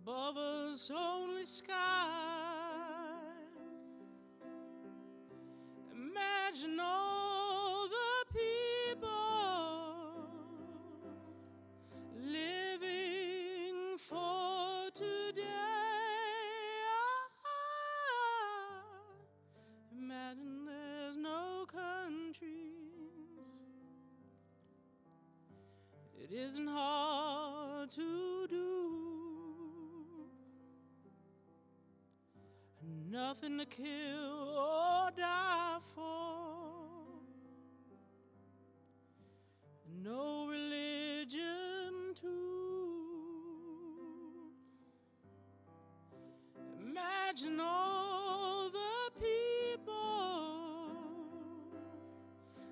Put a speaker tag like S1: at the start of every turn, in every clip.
S1: above us only sky. Imagine all the people living for today. Imagine there's no countries. It isn't hard to do. Nothing to kill or die for. No religion too. Imagine all the people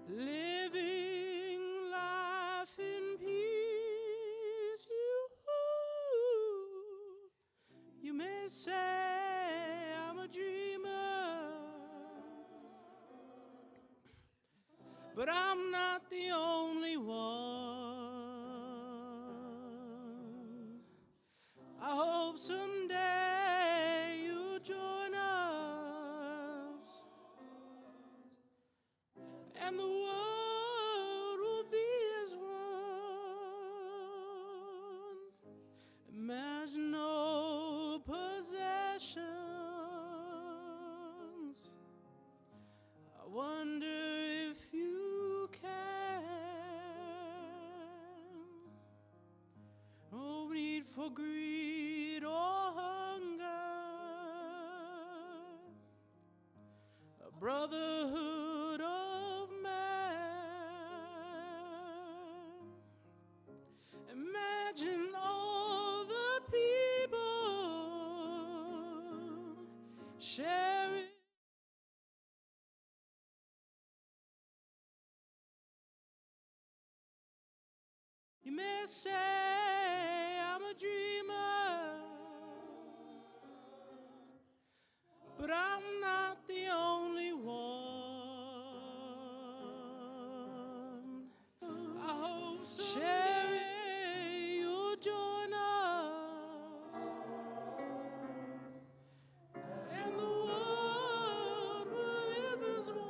S1: living life in peace. You may say I'm a dreamer, but I'm not the only one. I hope someday you'll join us, and the world will be as one. Imagine no possessions. I wonder if you can. No need for greed or hunger. A brotherhood of man. Imagine all the people sharing. You may say I'm a dreamer, but I'm not the only one. I hope someday you'll join us, and the world will live as one.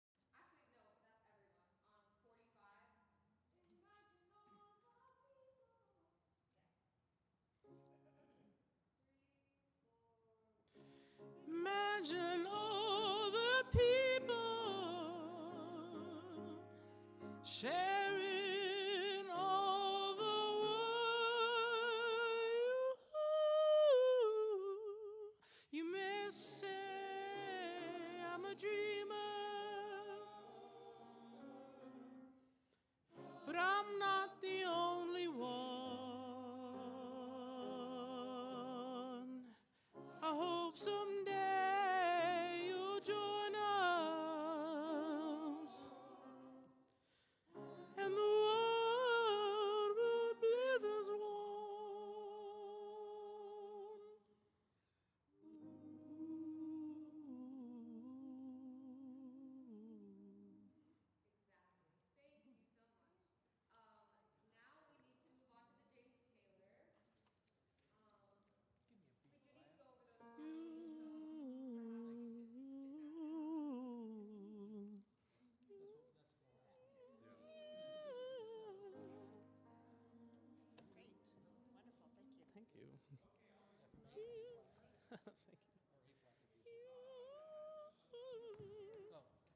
S2: Actually, no, that's everyone. On 45. Imagine all the people. Yeah. 3, 4.
S1: Imagine all the people sharing all the world. You may say I'm a dreamer, but I'm not the only one. I hope someday you'll join us, and the world will live as one.
S2: Exactly. Thank you so much. Now we need to move on to the James Taylor. We do need to go over those harmonies, so perhaps we should sit down now.
S3: Great. Wonderful. Thank you.
S1: Thank you. Thank you.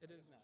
S1: It is now.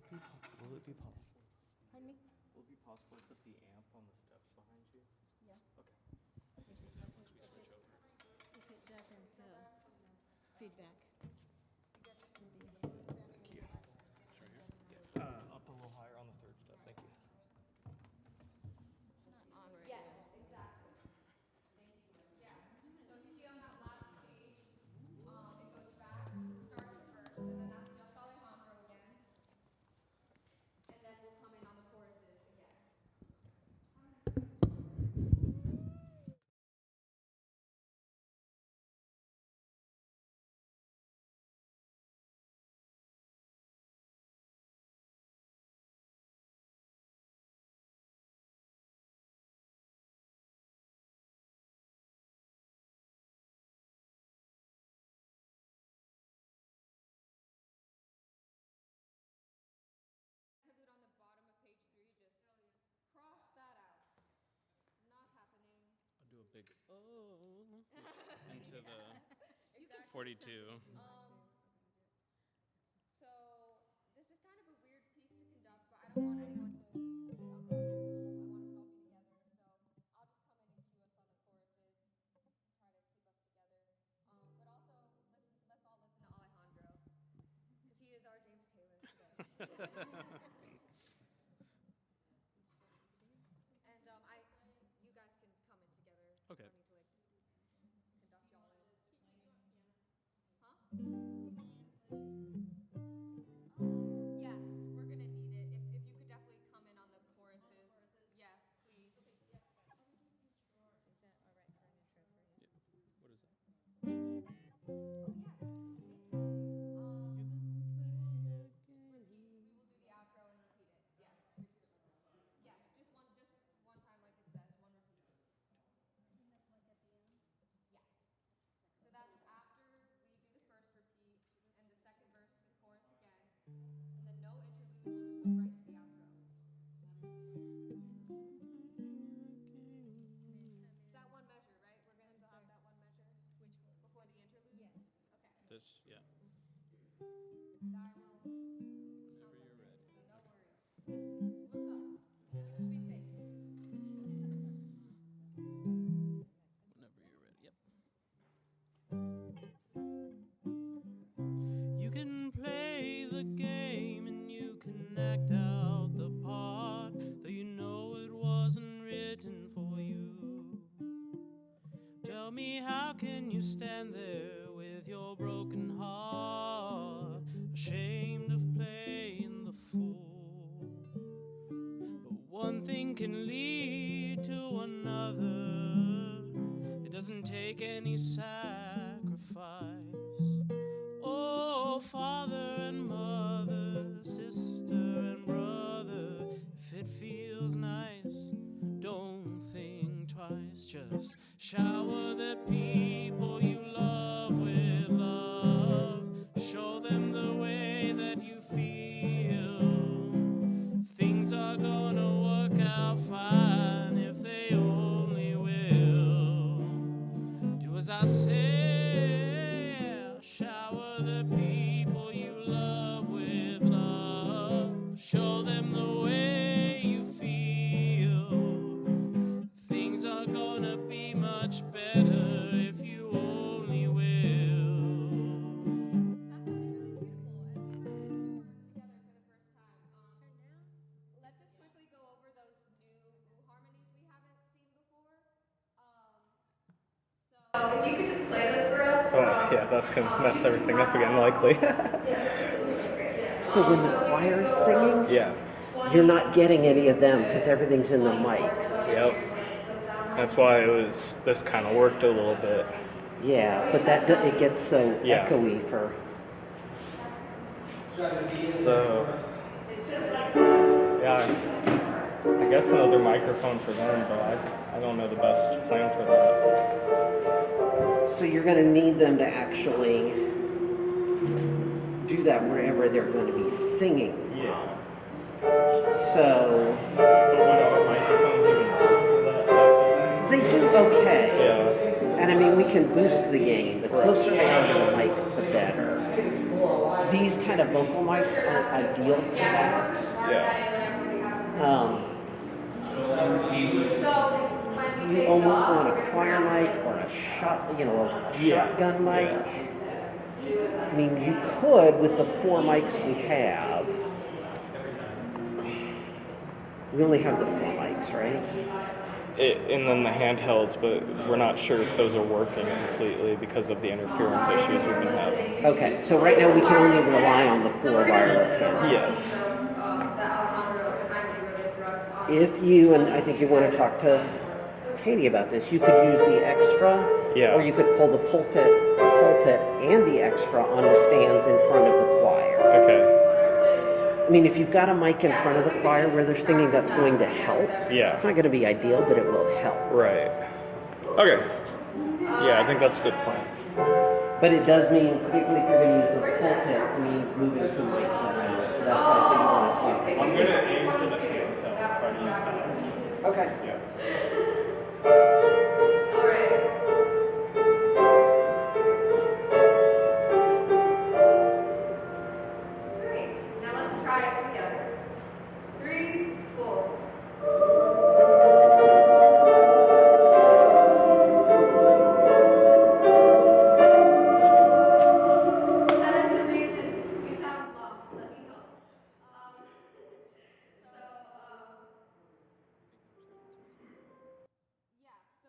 S1: Will it be possible?
S4: Pardon me?
S1: Will it be possible to put the amp on the steps behind you?
S4: Yeah.
S1: Okay.
S4: If it doesn't, if it doesn't feedback.
S1: Thank you. Up a little higher on the third step. Thank you.
S4: It's not on right
S2: Yes,
S4: now.
S2: exactly. Thank you. Yeah. So if you see on that last page, it goes back, it starts at first, and then that's just Alejandro again. And then we'll come in on the choruses again. Interlude on the bottom of page 3, just cross that out. Not happening.
S1: I'll do a big oh into the
S2: Exactly.
S1: 42.
S2: So this is kind of a weird piece to conduct, but I don't want anyone to say uncomfortable. I want us all to be together. So I'll just come in and cue us on the choruses, try to keep us together. But also, let's all listen to Alejandro, because he is our James Taylor today. And you guys can come in together.
S1: Okay.
S2: I don't need to conduct y'all in. Huh? Yes, we're gonna need it. If you could definitely come in on the choruses. Yes, please.
S4: Is that all right for an intro for you?
S1: What is it?
S2: Oh yes. Thank you. We will do the outro and repeat it. Yes. Yes, just one time like it says, one repeat.
S4: And that's like at the end?
S2: Yes. So that's after we do the first repeat and the second verse and chorus again. And then no interlude, we'll just go right to the outro. That one measure, right? We're gonna still have that one measure
S4: Which one?
S2: before the interlude?
S4: Yes.
S2: Okay.
S1: This, yeah.
S2: And I will count
S1: Whenever
S2: us
S1: you're
S2: in,
S1: ready.
S2: so no worries. Just look up. Just be safe.
S1: Whenever you're ready. Yep. You can play the game and you can act out the part, though you know it wasn't written for you. Tell me, how can you stand there with your broken heart, ashamed of playing the fool? But one thing can lead to another. It doesn't take any sacrifice. Oh, father and mother, sister and brother, if it feels nice, don't think twice. Just shower the people you love with love. Show them the way that you feel. Things are gonna work out fine if they only will. Do as I say, shower the people you love with love. Show them the way you feel. Things are gonna be much better if you only will.
S2: That sounded really beautiful, and we were super together for the first time.
S4: Turn down?
S2: Let's just quickly go over those new ooh harmonies we haven't seen before. So if you could just play those for us.
S1: Oh, yeah, that's gonna mess everything up again, likely.
S5: So when the choir is singing,
S1: Yeah.
S5: you're not getting any of them because everything's in the mics.
S1: Yep. That's why this kind of worked a little bit.
S5: Yeah, but it gets so
S1: Yeah.
S5: echoey for.
S1: So, yeah, I guess another microphone for them, but I don't know the best plan for that.
S5: So you're going to need them to actually do that wherever they're going to be singing.
S1: Yeah.
S5: So
S1: But would our microphones even work for that?
S5: they do okay.
S1: Yeah.
S5: And I mean, we can boost the gain. The closer they are to the mics, the better. These kind kind of vocal mics aren't ideal for that.
S6: Yeah.
S5: You almost want a choir mic or a shotgun mic. I mean, you could with the 4 mics we have. We only have the 4 mics, right?
S6: And then the handhelds, but we're not sure if those are working completely because of the interference issues we've been having.
S5: Okay, so right now we can only rely on the 4 wireless handhelds.
S6: Yes.
S5: If you, and I think you want to talk to Katie about this, you could use the extra,
S6: Yeah.
S5: or you could pull the pulpit and the extra on the stands in front of the choir.
S6: Okay.
S5: I mean, if you've got a mic in front of the choir where they're singing, that's going to help.
S6: Yeah.
S5: It's not going to be ideal, but it will help.
S6: Right. Okay. Yeah, I think that's a good plan.
S5: But it does mean, particularly if you're going to use the pulpit, it means moving some mics around. So that's why I said you want to talk.
S6: I'm going to aim for the handheld, try to use that.
S5: Okay.
S6: Yeah.
S2: Now let's try it together. 3, 4. Yeah,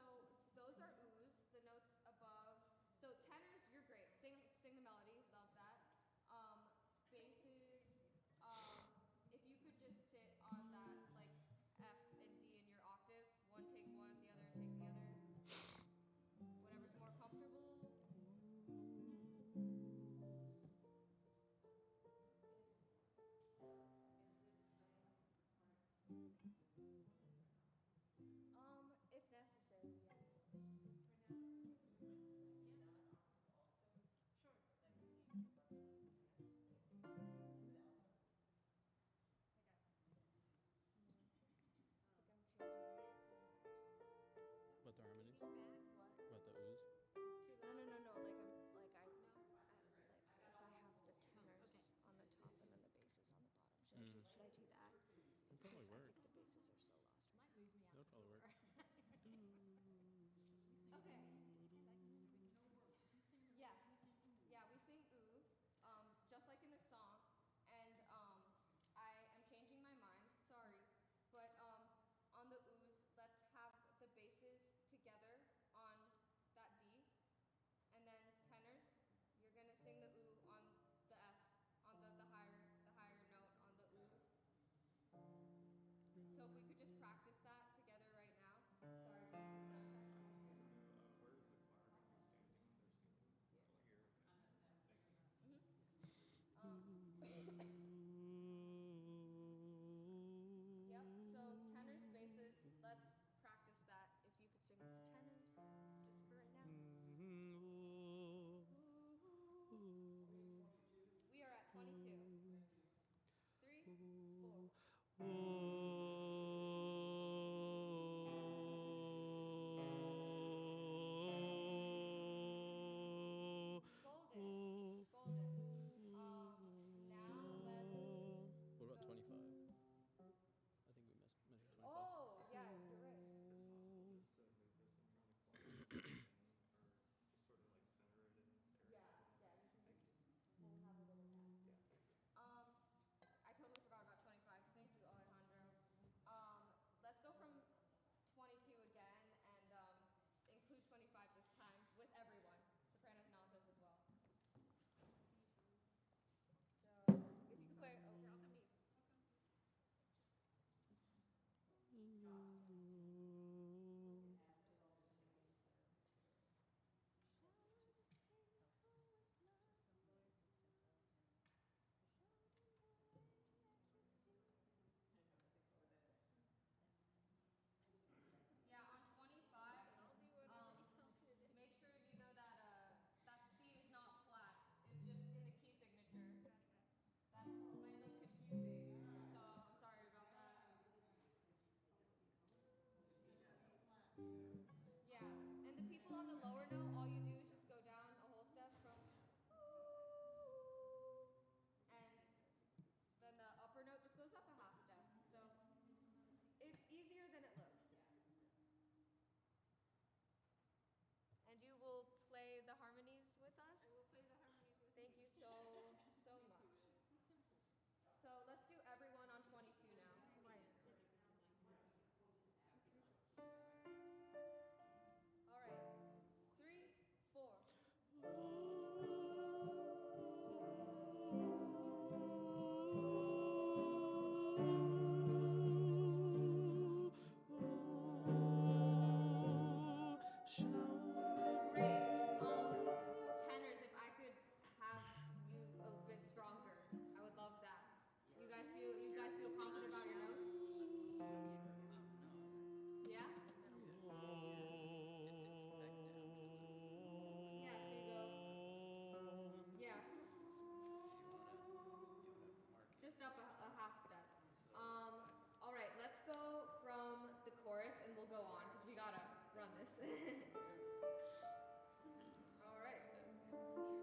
S2: All right.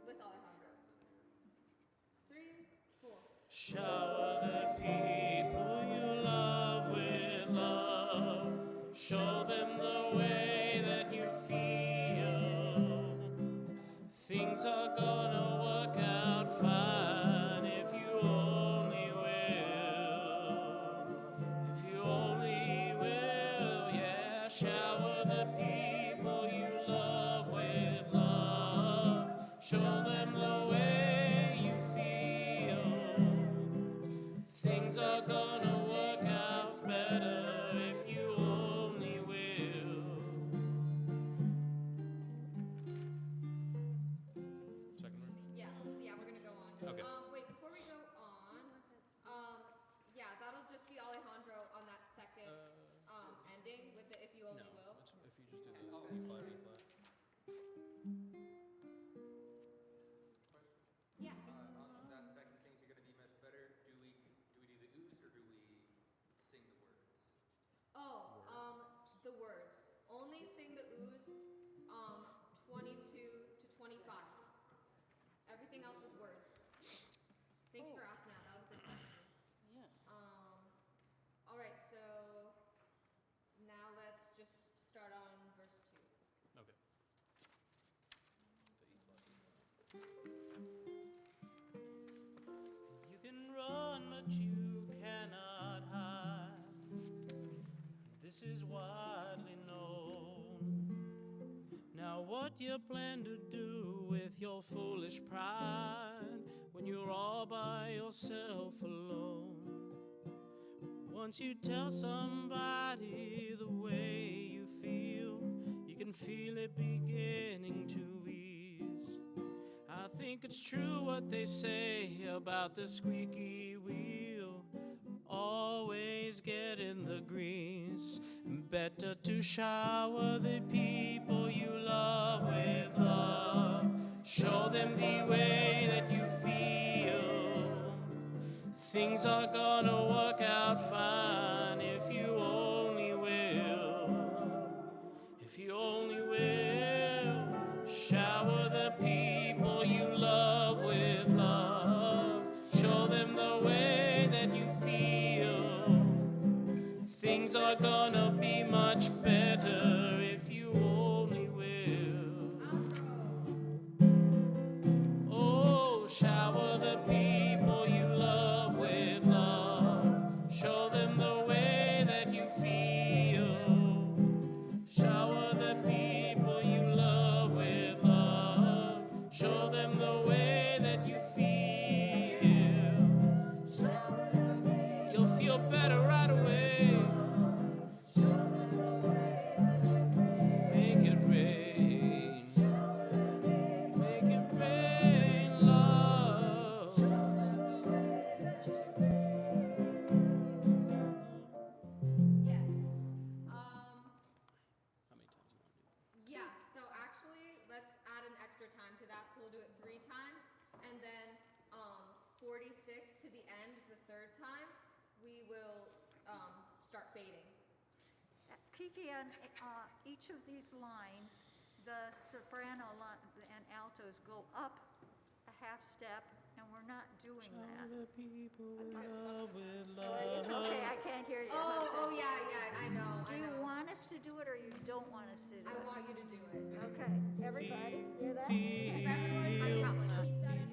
S2: With Alejandro. 3, 4.
S1: Shower the people you love with love. Show them the way that you feel. Things are gonna work out fine if you only will. If you only will, yeah. Shower the people you love with love. Show them the way you feel. Things are gonna work out better if you only will. Second verse?
S2: Yeah, we're gonna go on.
S1: Okay.
S2: Wait, before we go on, yeah, that'll just be Alejandro on that second ending with the if you only will.
S1: If you just do the E flat, E flat.
S2: Yeah.
S7: On that second thing's gonna be much better. Do we do the ooze or do we sing the words?
S2: Oh, the words. Only sing the ooze 22 to 25. Everything else is words. Thanks for asking that. That was a good question.
S3: Yeah.
S2: All right, so now let's just start on verse 2.
S1: Okay. You can run, but you cannot hide. This is widely known. Now, what you plan to do with your foolish pride when you're all by yourself alone? Once you tell somebody the way you feel, you can feel it beginning to ease. I think it's true what they say about the squeaky wheel always getting the grease. Better to shower the people you love with love. Show them the way that you feel. Things are gonna work out fine if you only will. If you only will. Shower the people you love with love. Show them the way that you feel. Things are gonna be much better if you only will. Oh, shower the people you love with love. Show them the way that you feel. Shower the people you love with love. Show them the way that you feel. You'll feel better right away. Make it rain. Make it rain, love.
S2: Yes.
S1: How many times you want to do that?
S2: Yeah, so actually, let's add an extra time to that. So we'll do it 3 times. And then 46 to the end, the third time, we will start fading.
S3: Kiki, on each of these lines, the soprano and altos go up a half step, and we're not doing that.
S1: Shower the people we love with
S3: It's okay,
S1: love.
S3: I can't hear you.
S2: Oh, yeah, I know.
S3: Do you want us to do it, or you don't want us to do
S2: I
S3: it?
S2: want you to do it.
S3: Okay, everybody, hear that?
S2: If everyone keep that in mind that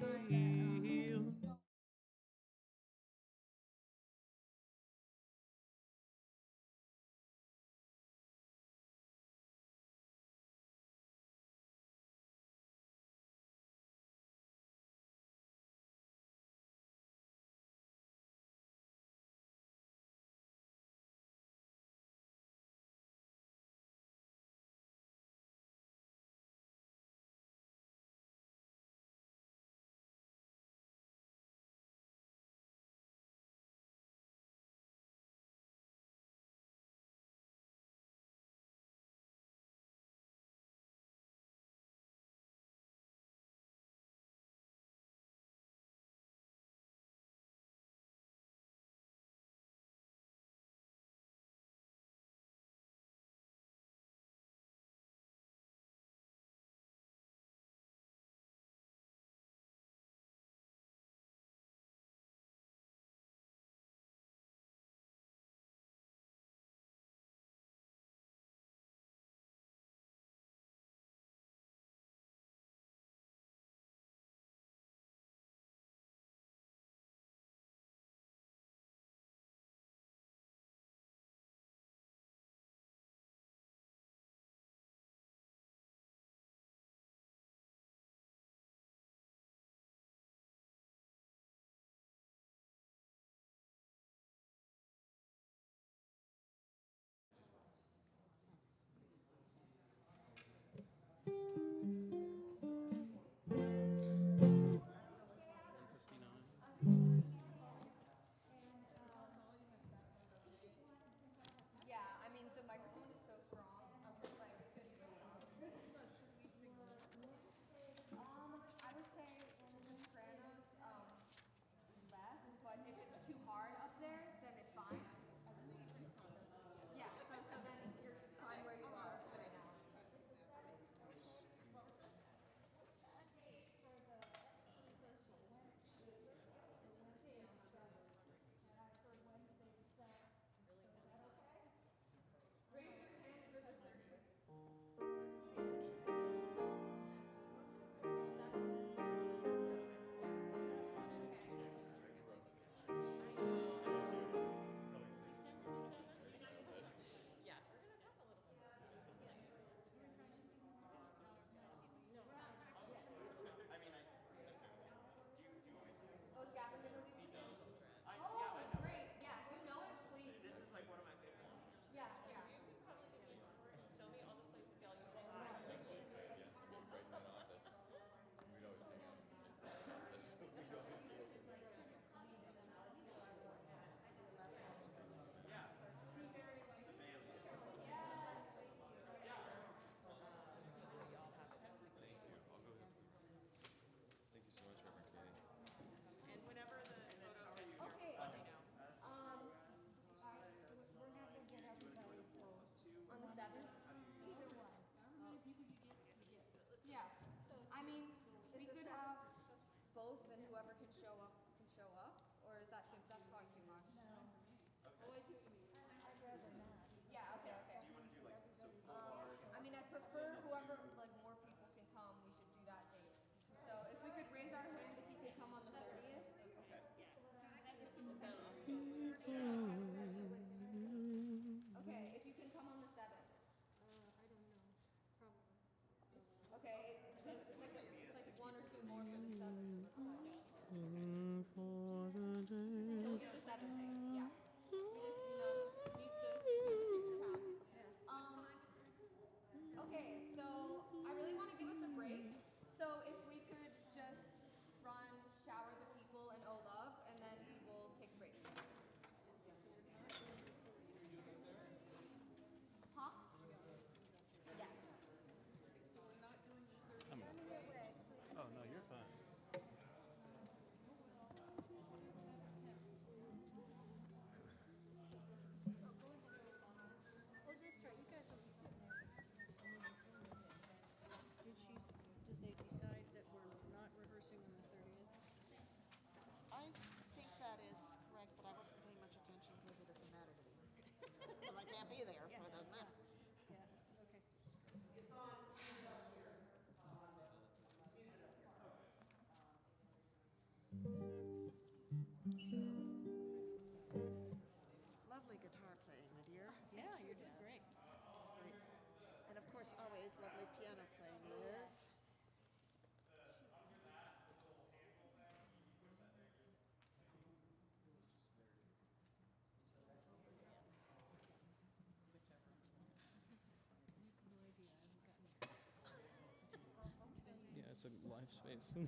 S6: a live space.
S2: All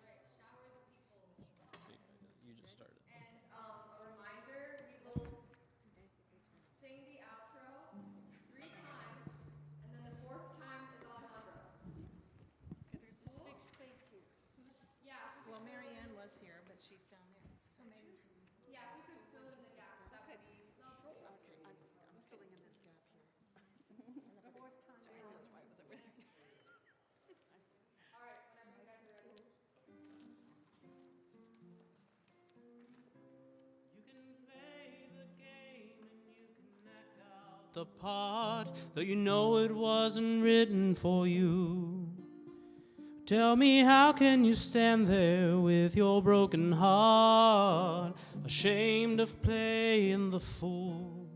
S2: right, shower the people.
S6: You just started.
S2: And a reminder, we will sing the outro 3 times, and then the 4th time is Alejandro.
S4: Okay, there's this big space here.
S2: Yeah, if we
S4: Well,
S2: could fill
S4: Mary
S2: in,
S4: Ann was here, but she's down there. So maybe.
S2: yeah, if we could fill in the gaps, that would be lovely.
S4: Okay, I'm filling in this gap here.
S3: Fourth time
S4: That's right, that's why I was over there.
S2: All right, whenever you guys are ready.
S1: You can play the game and you can act out the part, though you know it wasn't written for you. Tell me, how can you stand there with your broken heart, ashamed of playing the fool?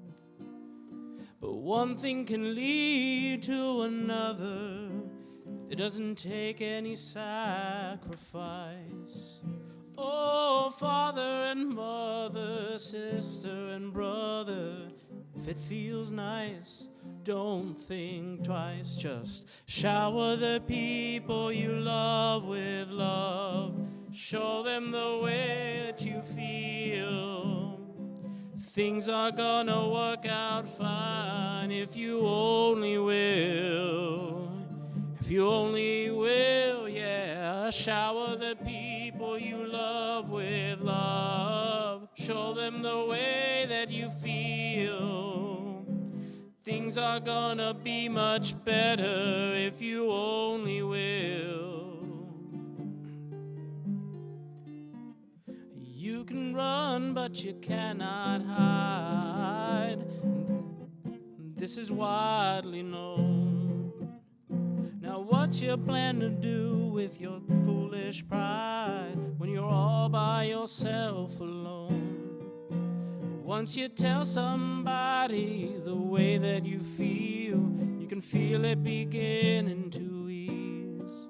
S1: But one thing can lead to another. It doesn't take any sacrifice. Oh, father and mother, sister and brother, if it feels nice, don't think twice. Just shower the people you love with love. Show them the way that you feel. Things are gonna work out fine if you only will. If you only will, yeah. Shower the people you love with love. Show them the way that you feel. Things are gonna be much better if you only will. You can run, but you cannot hide. This is widely known. Now what you plan to do with your foolish pride when you're all by yourself alone? Once you tell somebody the way that you feel, you can feel it beginning to ease.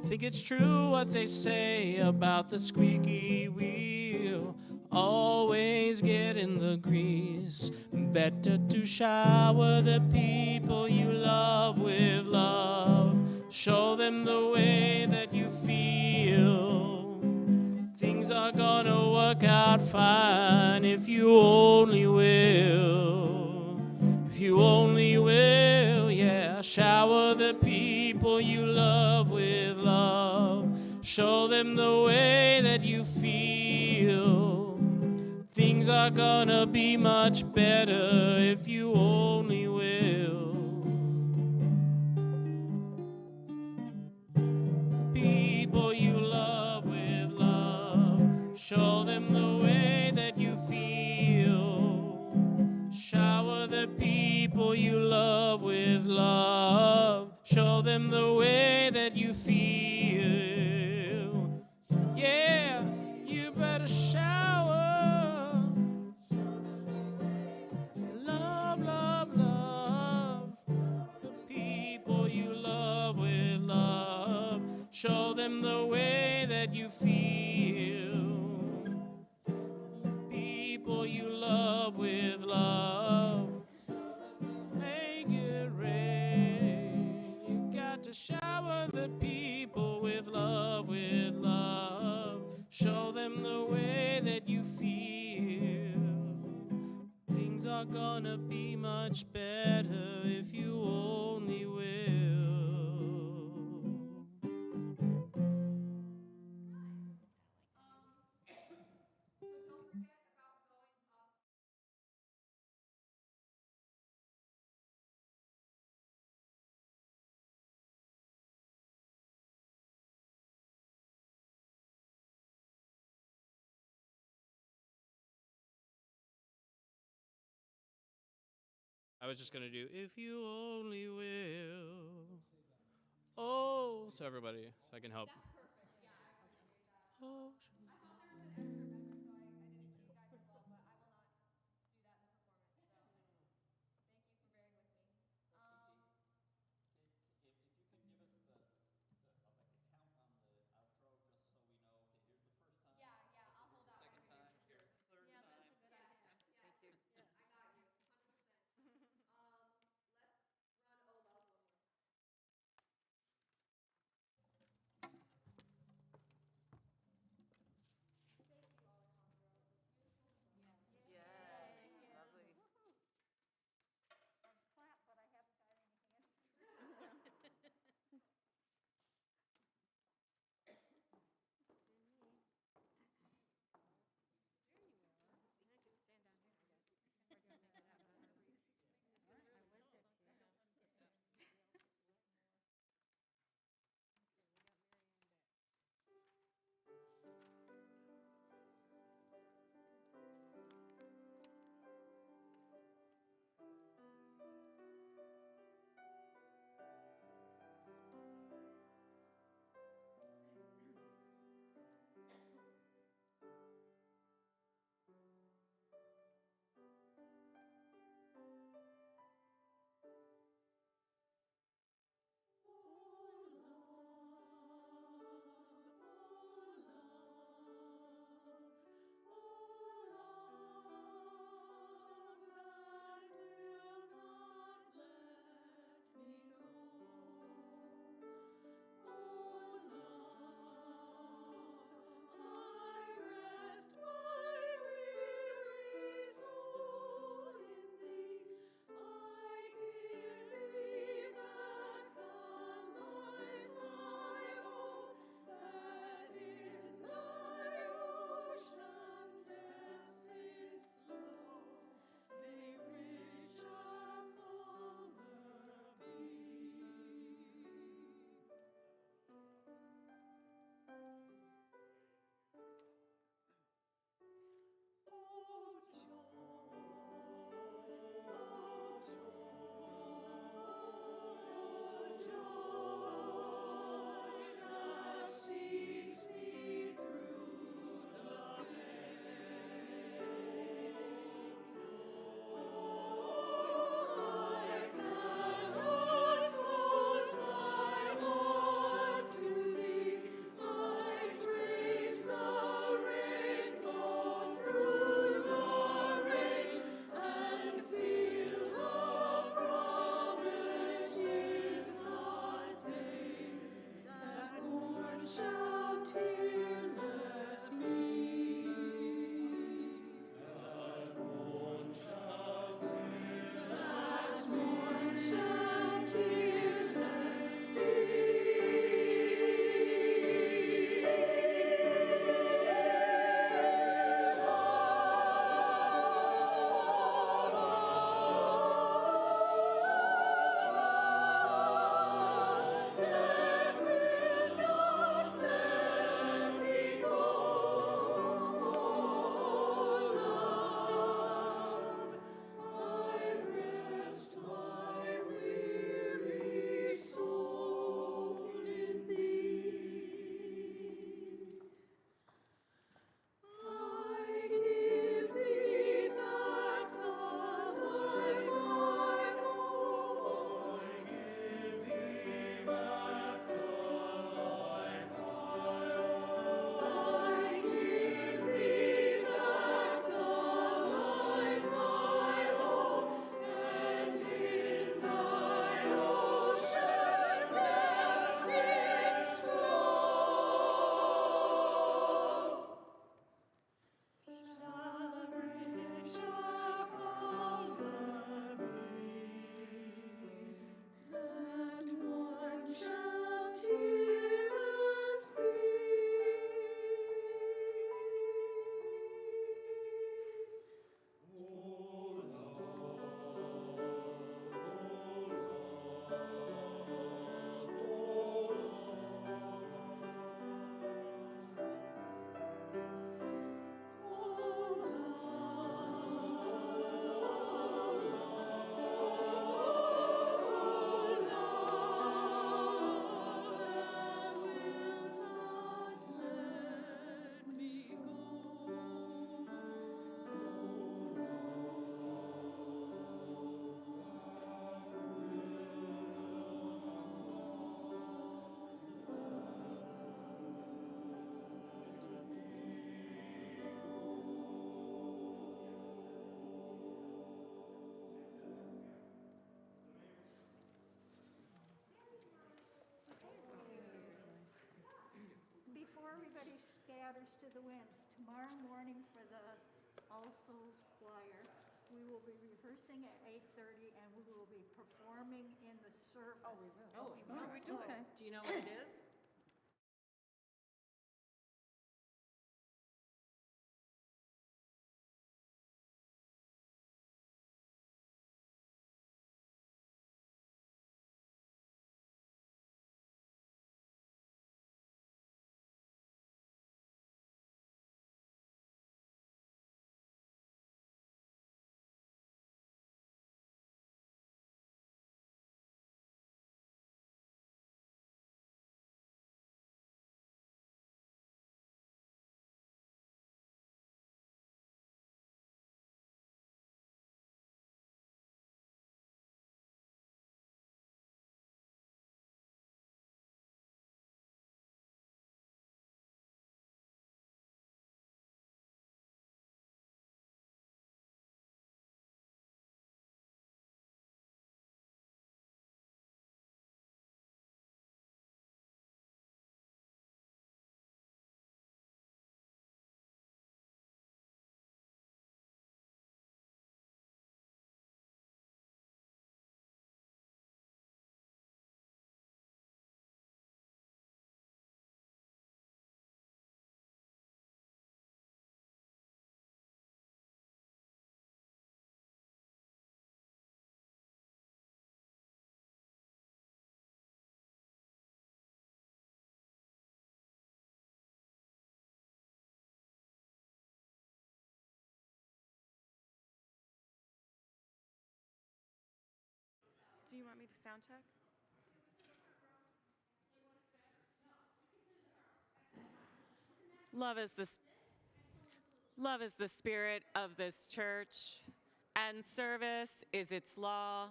S1: I think it's true what they say about the squeaky wheel always getting the grease. Better to shower the people you love with love. Show them the way that you feel. Things are gonna work out fine if you only will. If you only will, yeah. Shower the people you love with love. Show them the way that you feel. Things are gonna be much better if you only will. People you love with love. Show them the way that you feel. Shower the people you love with love. Show them the way that you feel. Yeah, you better shower. Love, love, love. The people you love with love. Show them the way that you feel. People you love with love. Make it rain. You got to shower the people with love, with love. Show them the way that you feel. Things are gonna be much better if you only will.
S2: So don't forget about going up.
S1: I was just gonna do if you only will. Oh, so everybody, so I can help.
S2: That's perfect. Yeah, I appreciate that.
S1: Oh,
S2: I thought there was an extra measure, so I didn't cue you guys as well, but I will not do that in the performance. So thank you for bearing with me. Yeah, yeah, I'll hold out my fingers for sure.
S4: Yeah, that's a good idea.
S2: Thank you. I got you, 100%. Let's run Oh Love one more time.
S3: daughters to the winds. Tomorrow morning for the All Souls Choir, we will be rehearsing at 8:30 and we will be performing in the service.
S8: Oh, we will.
S9: Oh,
S8: How are we doing?
S3: Okay.
S8: Do you know what it is?
S9: Do you want me to sound check? Love is the love is the spirit of this church, and service is its law.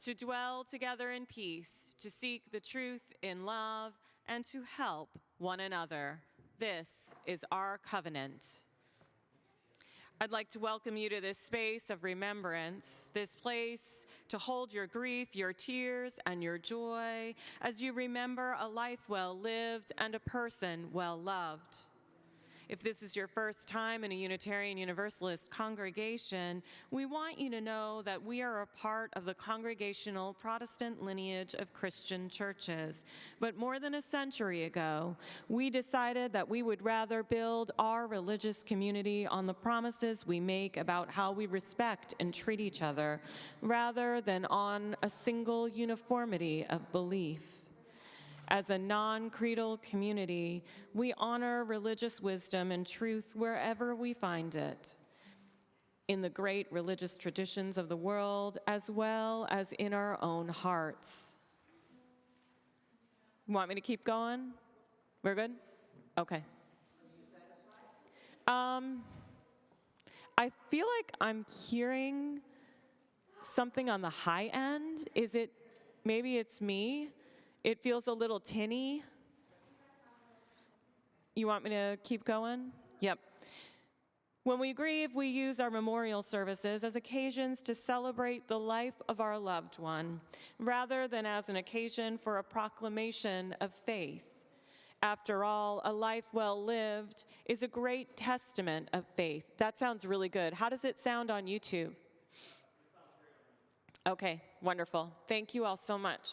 S9: To dwell together in peace, to seek the truth in love, and to help one another. This is our covenant. I'd like to welcome you to this space of remembrance, this place to hold your grief, your tears, and your joy as you remember a life well lived and a person well loved. If this is your first time in a Unitarian Universalist congregation, we want you to know that we are a part of the congregational Protestant lineage of Christian churches. But more than a century ago, we decided that we would rather build our religious community on the promises we make about how we respect and treat each other, rather than on a single uniformity of belief. As a non-creedal community, we honor religious wisdom and truth wherever we find it, in the great religious traditions of the world, as well as in our own hearts. Want me to keep going? We're good? Okay. I feel like I'm hearing something on the high end. Is it, maybe it's me? It feels a little tinny. You want me to keep going? Yep. When we grieve, we use our memorial services as occasions to celebrate the life of our loved one, rather than as an occasion for a proclamation of faith. After all, a life well lived is a great testament of faith. That sounds really good. How does it sound on YouTube? Okay, wonderful. Thank you all so much.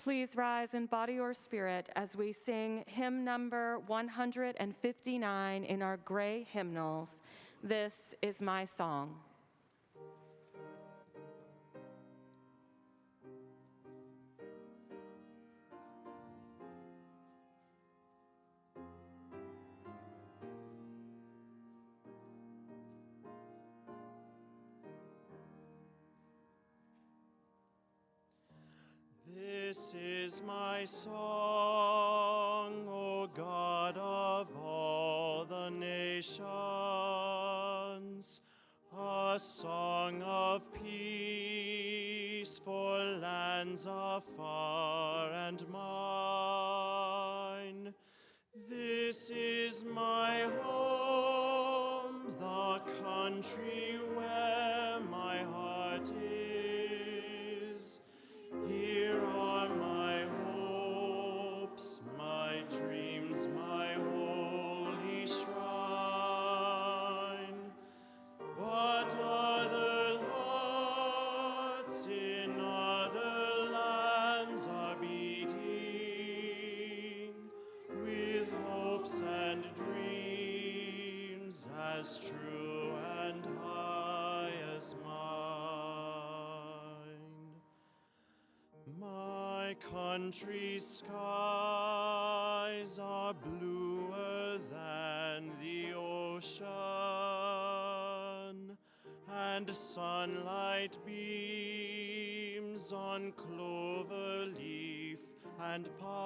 S9: Please rise in body or spirit as we sing hymn number 159 in our gray hymnals, "This is My Song."
S1: This is my song, O God of all the nations, a song of peace for lands afar and mine. This is my home, the country where my heart is. Here are my hopes, my dreams, my holy shrine. But other hearts in other lands are beating with hopes and dreams as true and high as mine. My country's skies are bluer than the ocean, and sunlight beams on clover leaf and pine.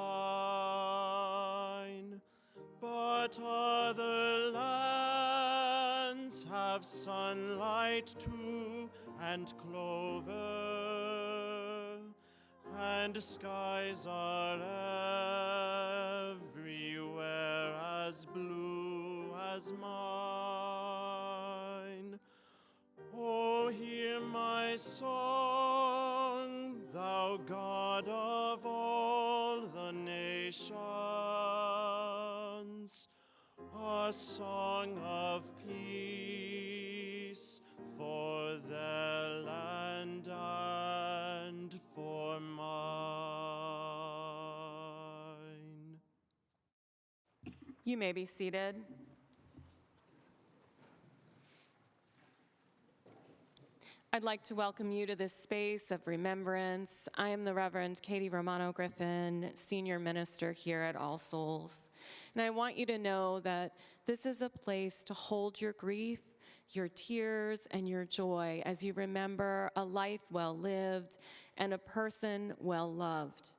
S1: But other lands have sunlight too, and clover, and skies are everywhere as blue as mine. Oh, hear my song, thou God of all the nations, a song of peace for their land and for mine.
S9: You may be seated. I'd like to welcome you to this space of remembrance. I am the Reverend Katie Romano Griffin, Senior Minister here at All Souls. And I want you to know that this is a place to hold your grief, your tears, and your joy as you remember a life well lived and a person well loved.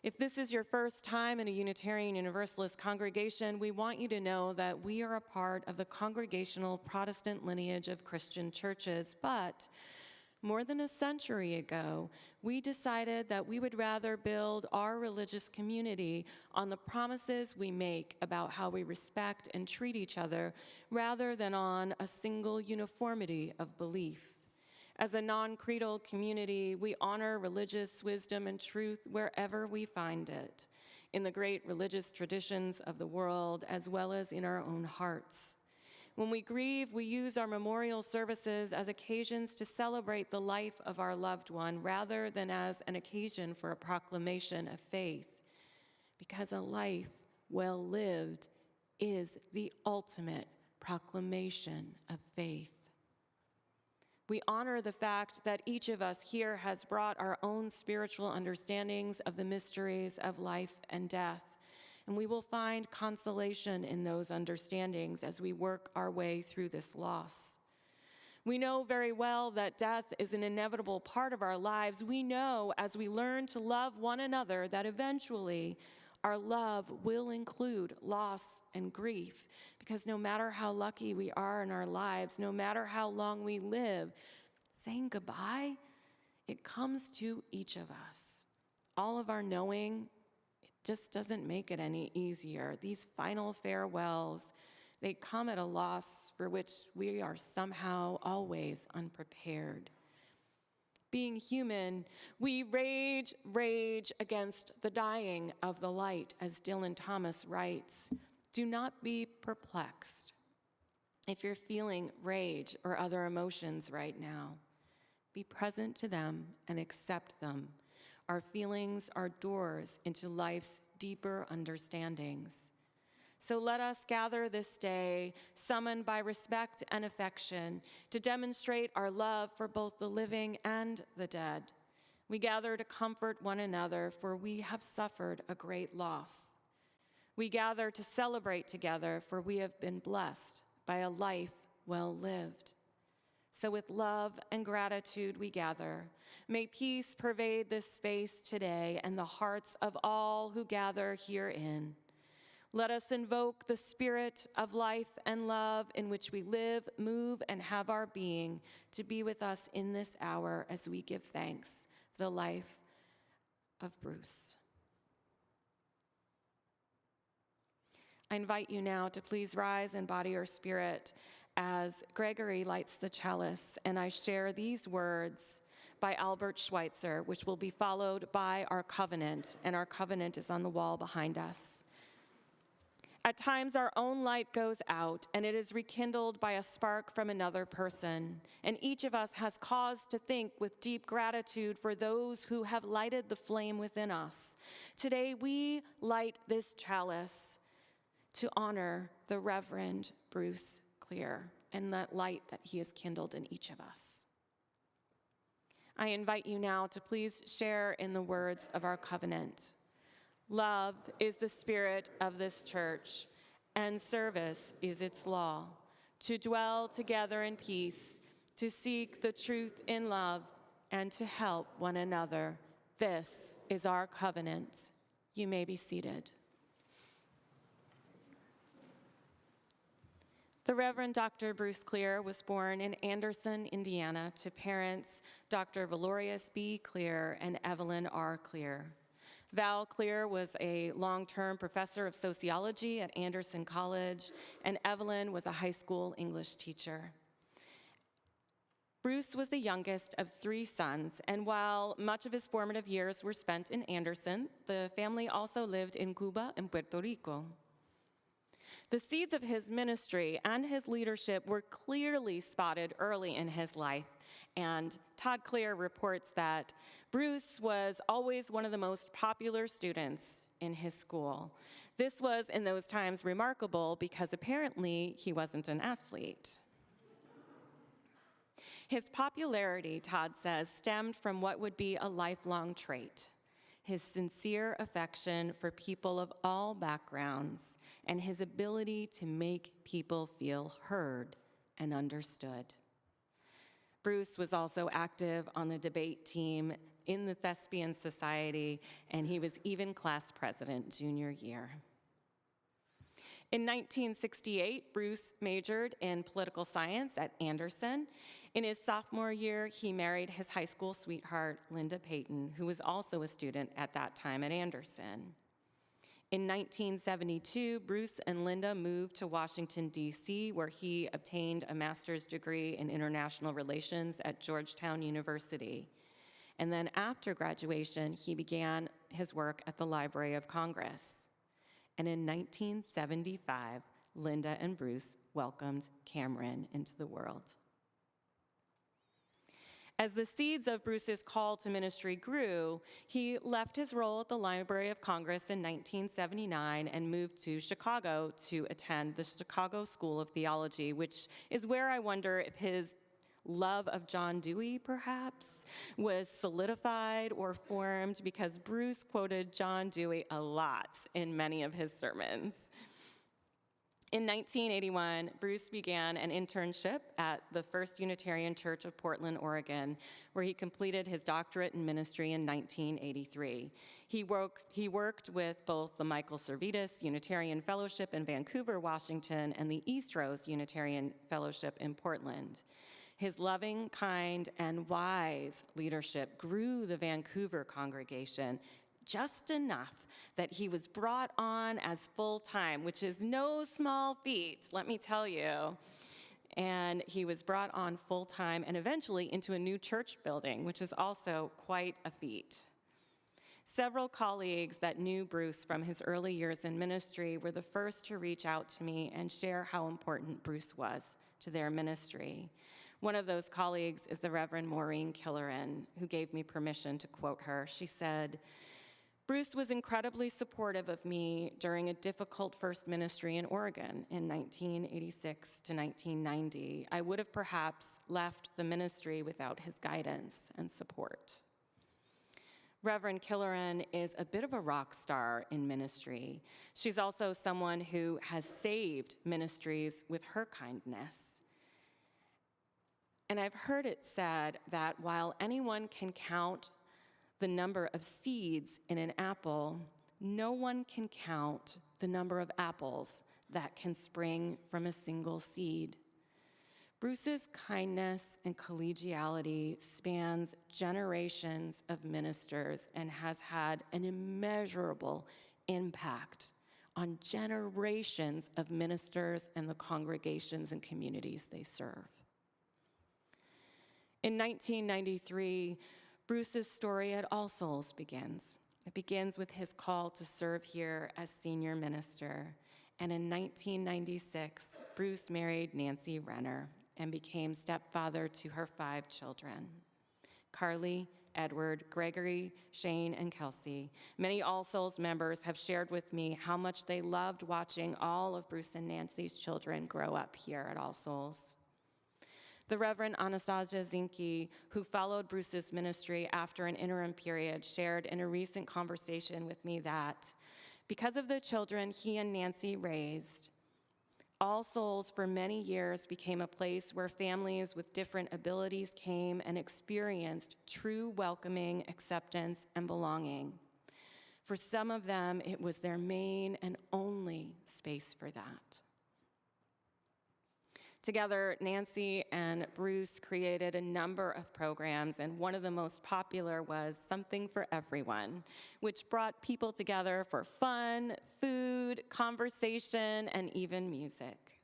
S9: If this is your first time in a Unitarian Universalist congregation, we want you to know that we are a part of the Congregational Protestant lineage of Christian churches, but more than a century ago, we decided that we would rather build our religious community on the promises we make about how we respect and treat each other, rather than on a single uniformity of belief. As a non-creedal community, we honor religious wisdom and truth wherever we find it, in the great religious traditions of the world, as well as in our own hearts. When we grieve, we use our memorial services as occasions to celebrate the life of our loved one, rather than as an occasion for a proclamation of faith, because a life well lived is the ultimate proclamation of faith. We honor the fact that each of us here has brought our own spiritual understandings of the mysteries of life and death, and we will find consolation in those understandings as we work our way through this loss. We know very well that death is an inevitable part of our lives. We know as we learn to love one another that eventually our love will include loss and grief, because no matter how lucky we are in our lives, no matter how long we live, saying goodbye, it comes to each of us. All of our knowing, it just doesn't make it any easier. These final farewells, they come at a loss for which we are somehow always unprepared. Being human, we rage against the dying of the light, as Dylan Thomas writes. Do not be perplexed. If you're feeling rage or other emotions right now, be present to them and accept them. our feelings are doors into life's deeper understandings. So let us gather this day, summoned by respect and affection, to demonstrate our love for both the living and the dead. We gather to comfort one another, for we have suffered a great loss. We gather to celebrate together, for we have been blessed by a life well lived. So with love and gratitude we gather. May peace pervade this space today and the hearts of all who gather herein. Let us invoke the spirit of life and love in which we live, move, and have our being to be with us in this hour as we give thanks for the life of Bruce. I invite you now to please rise in body or spirit as Gregory lights the chalice, and I share these words by Albert Schweitzer, which will be followed by our covenant, and our covenant is on the wall behind us. At times, our own light goes out, and it is rekindled by a spark from another person, and each of us has cause to think with deep gratitude for those who have lighted the flame within us. Today, we light this chalice to honor the Reverend Bruce Clear and that light that he has kindled in each of us. I invite you now to please share in the words of our covenant. Love is the spirit of this church, and service is its law. To dwell together in peace, to seek the truth in love, and to help one another. This is our covenant. You may be seated. The Reverend Dr. Bruce Clear was born in Anderson, Indiana, to parents Dr. Valorius B. Clear and Evelyn R. Clear. Val Clear was a long-term professor of sociology at Anderson College, and Evelyn was a high school English teacher. Bruce was the youngest of 3 sons, and while much of his formative years were spent in Anderson, the family also lived in Cuba and Puerto Rico. The seeds of his ministry and his leadership were clearly spotted early in his life, and Todd Clear reports that Bruce was always one of the most popular students in his school. This was, in those times, remarkable because apparently he wasn't an athlete. His popularity, Todd says, stemmed from what would be a lifelong trait: his sincere affection for people of all backgrounds, and his ability to make people feel heard and understood. Bruce was also active on the debate team in the Thespian Society, and he was even class president junior year. In 1968, Bruce majored in political science at Anderson. In his sophomore year, he married his high school sweetheart, Linda Payton, who was also a student at that time at Anderson. In 1972, Bruce and Linda moved to Washington, D.C., where he obtained a master's degree in international relations at Georgetown University. And then after graduation, he began his work at the Library of Congress. And in 1975, Linda and Bruce welcomed Cameron into the world. As the seeds of Bruce's call to ministry grew, he left his role at the Library of Congress in 1979 and moved to Chicago to attend the Chicago School of Theology, which is where I wonder if his love of John Dewey, perhaps, was solidified or formed, because Bruce quoted John Dewey a lot in many of his sermons. In 1981, Bruce began an internship at the First Unitarian Church of Portland, Oregon, where he completed his doctorate in ministry in 1983. He worked with both the Michael Servetus Unitarian Fellowship in Vancouver, Washington, and the East Rose Unitarian Fellowship in Portland. His loving, kind, and wise leadership grew the Vancouver congregation just enough that he was brought on as full-time, which is no small feat, let me tell you. And he was brought on full-time and eventually into a new church building, which is also quite a feat. Several colleagues that knew Bruce from his early years in ministry were the first to reach out to me and share how important Bruce was to their ministry. One of those colleagues is the Reverend Maureen Killeran, who gave me permission to quote her. She said, "Bruce was incredibly supportive of me during a difficult first ministry in Oregon in 1986 to 1990. I would have perhaps left the ministry without his guidance and support." Reverend Killeran is a bit of a rock star in ministry. She's also someone who has saved ministries with her kindness. And I've heard it said that while anyone can count the number of seeds in an apple, no one can count the number of apples that can spring from a single seed. Bruce's kindness and collegiality spans generations of ministers and has had an immeasurable impact on generations of ministers and the congregations and communities they serve. In 1993, Bruce's story at All Souls begins. It begins with his call to serve here as senior minister. And in 1996, Bruce married Nancy Renner and became stepfather to her 5 children: Carly, Edward, Gregory, Shane, and Kelsey. Many All Souls members have shared with me how much they loved watching all of Bruce and Nancy's children grow up here at All Souls. The Reverend Anastasia Zinke, who followed Bruce's ministry after an interim period, shared in a recent conversation with me that because of the children he and Nancy raised, All Souls for many years became a place where families with different abilities came and experienced true welcoming, acceptance, and belonging. For some of them, it was their main and only space for that. Together, Nancy and Bruce created a number of programs, and one of the most popular was Something for Everyone, which brought people together for fun, food, conversation, and even music.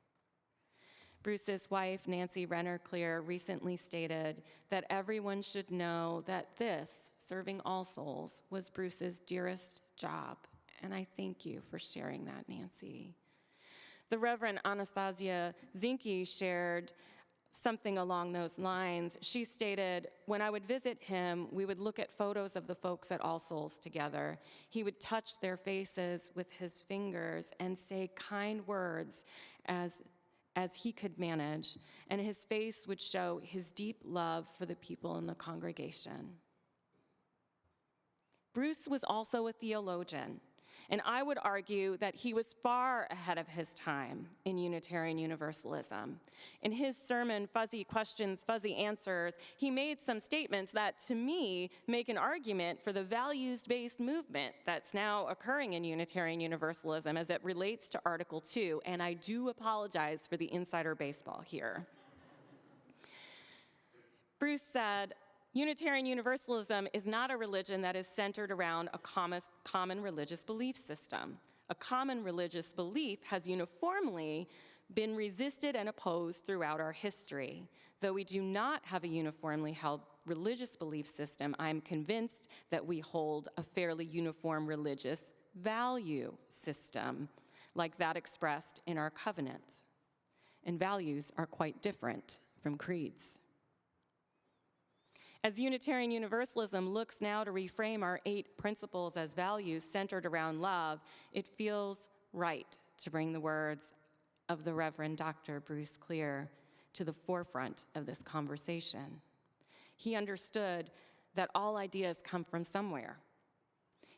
S9: Bruce's wife, Nancy Renner Clear, recently stated that everyone should know that this, serving All Souls, was Bruce's dearest job, and I thank you for sharing that, Nancy. The Reverend Anastasia Zinke shared something along those lines. She stated, when I would visit him, we would look at photos of the folks at All Souls together. He would touch their faces with his fingers and say kind words as he could manage, and his face would show his deep love for the people in the congregation. Bruce was also a theologian. And I would argue that he was far ahead of his time in Unitarian Universalism. In his sermon, Fuzzy Questions, Fuzzy Answers, he made some statements that, to me, make an argument for the values-based movement that's now occurring in Unitarian Universalism as it relates to Article 2, and I do apologize for the insider baseball here. Bruce said, Unitarian Universalism is not a religion that is centered around a common religious belief system. A common religious belief has uniformly been resisted and opposed throughout our history. Though we do not have a uniformly held religious belief system, I'm convinced that we hold a fairly uniform religious value system, like that expressed in our covenants. And values are quite different from creeds. As Unitarian Universalism looks now to reframe our 8 principles as values centered around love, it feels right to bring the words of the Reverend Dr. Bruce Clear to the forefront of this conversation. He understood that all ideas come from somewhere.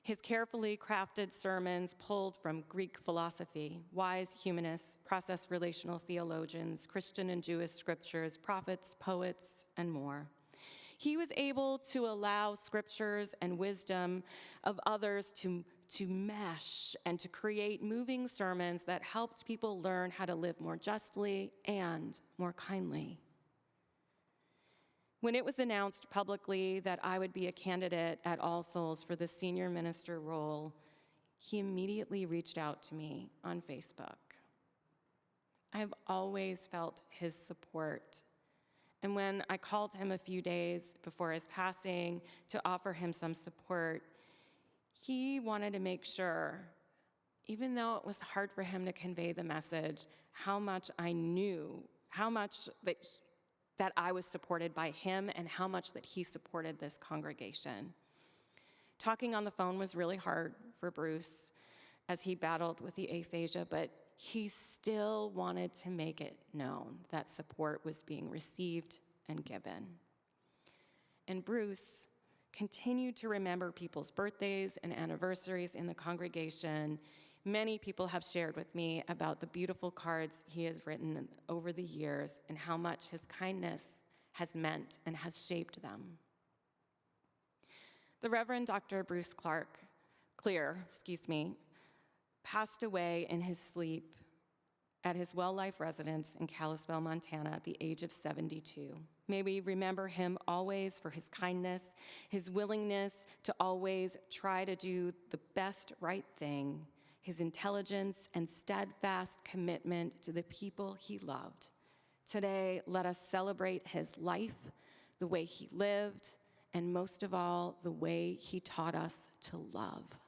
S9: His carefully crafted sermons pulled from Greek philosophy, wise humanists, process relational theologians, Christian and Jewish scriptures, prophets, poets, and more. He was able to allow scriptures and wisdom of others to mesh and to create moving sermons that helped people learn how to live more justly and more kindly. When it was announced publicly that I would be a candidate at All Souls for the senior minister role, he immediately reached out to me on Facebook. I've always felt his support. And when I called him a few days before his passing to offer him some support, he wanted to make sure, even though it was hard for him to convey the message, how much I knew, how much that that I was supported by him and how much that he supported this congregation. Talking on the phone was really hard for Bruce as he battled with the aphasia, but he still wanted to make it known that support was being received and given. And Bruce continued to remember people's birthdays and anniversaries in the congregation. Many people have shared with me about the beautiful cards he has written over the years and how much his kindness has meant and has shaped them. The Reverend Dr. Bruce Clear, passed away in his sleep at his Well Life residence in Kalispell, Montana at the age of 72. May we remember him always for his kindness, his willingness to always try to do the best right thing, his intelligence and steadfast commitment to the people he loved. Today, let us celebrate his life, the way he lived, and most of all, the way he taught us to love.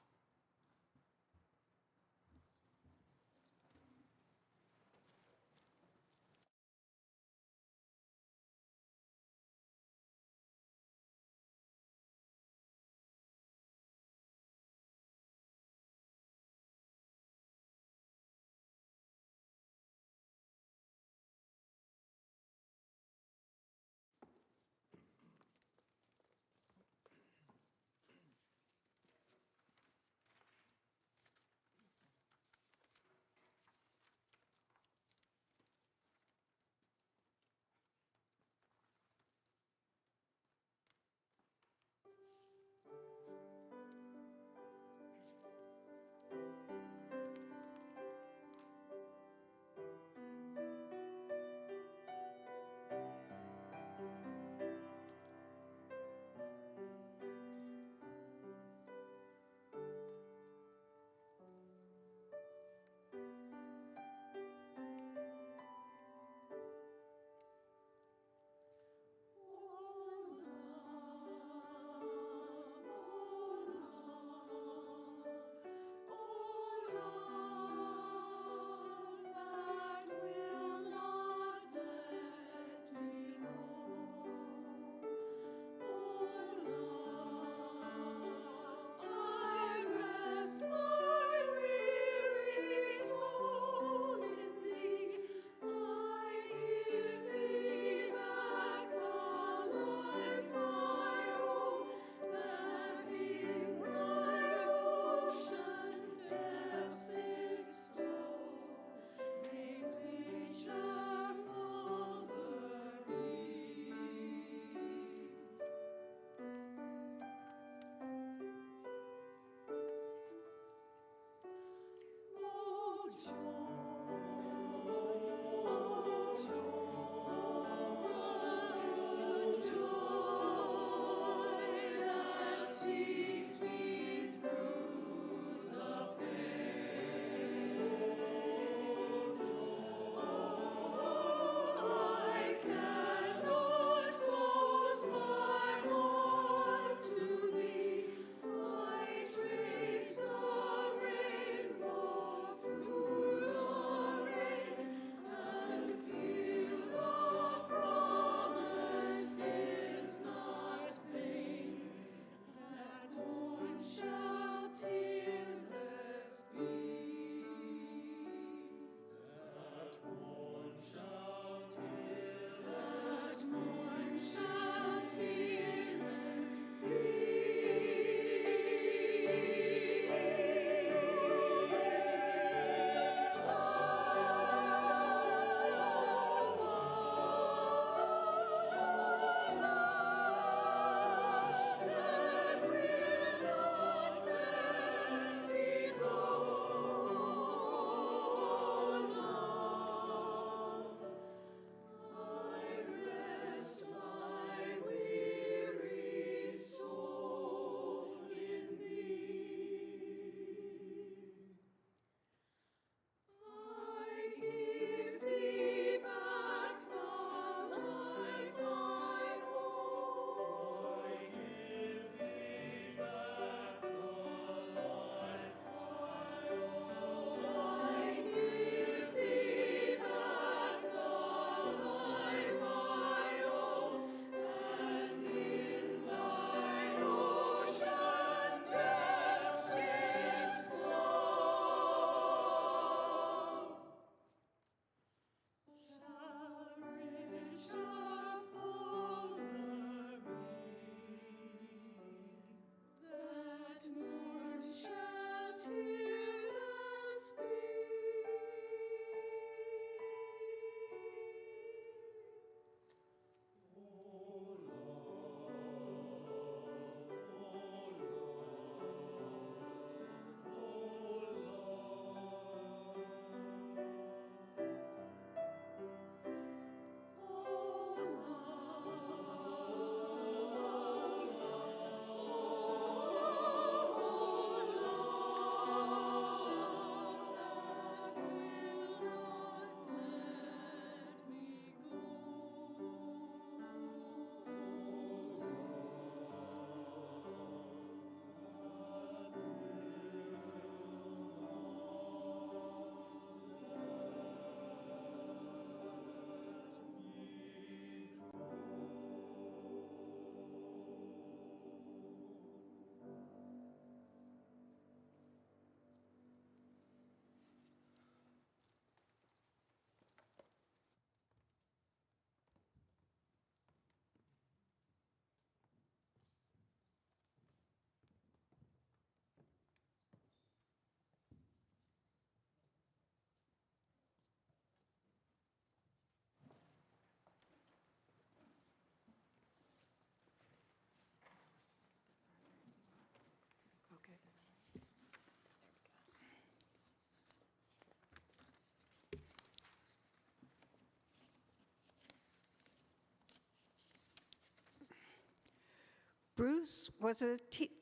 S8: Bruce was a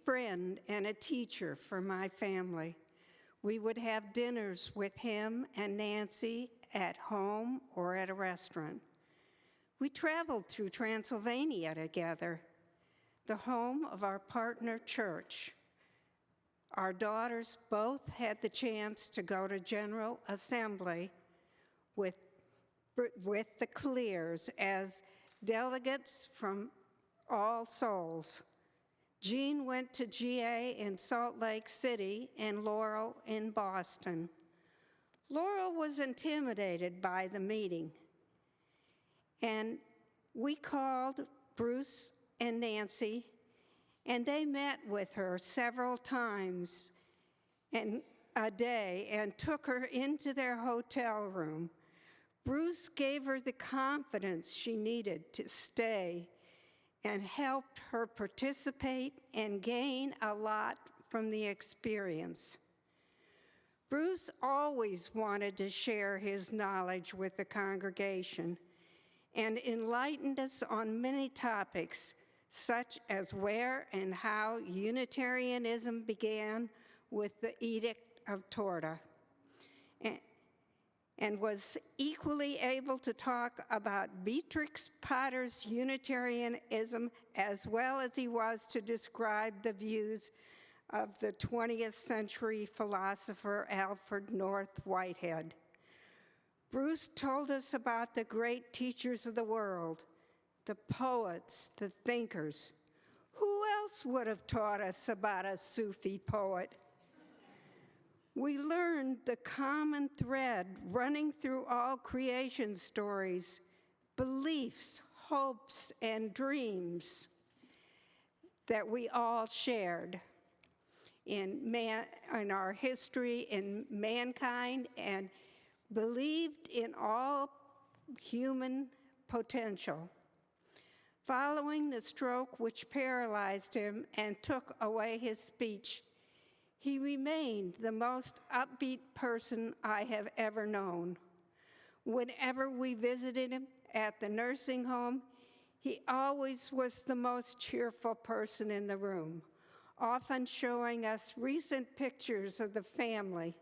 S8: friend and a teacher for my family. We would have dinners with him and Nancy at home or at a restaurant. We traveled through Transylvania together, the home of our partner church. Our daughters both had the chance to go to General Assembly with the Clears as delegates from All Souls. Jean went to GA in Salt Lake City and Laurel in Boston. Laurel was intimidated by the meeting, and we called Bruce and Nancy, and they met with her several times a day and took her into their hotel room. Bruce gave her the confidence she needed to stay and helped her participate and gain a lot from the experience. Bruce always wanted to share his knowledge with the congregation and enlightened us on many topics, such as where and how Unitarianism began with the Edict of Torah, and was equally able to talk about Beatrix Potter's Unitarianism as well as he was to describe the views of the 20th century philosopher Alfred North Whitehead. Bruce told us about the great teachers of the world, the poets, the thinkers. Who else would have taught us about a Sufi poet? We learned the common thread running through all creation stories, beliefs, hopes, and dreams that we all shared in our history, in mankind, and believed in all human potential. Following the stroke which paralyzed him and took away his speech, he remained the most upbeat person I have ever known. Whenever we visited him at the nursing home, he always was the most cheerful person in the room, often showing us recent pictures of the family.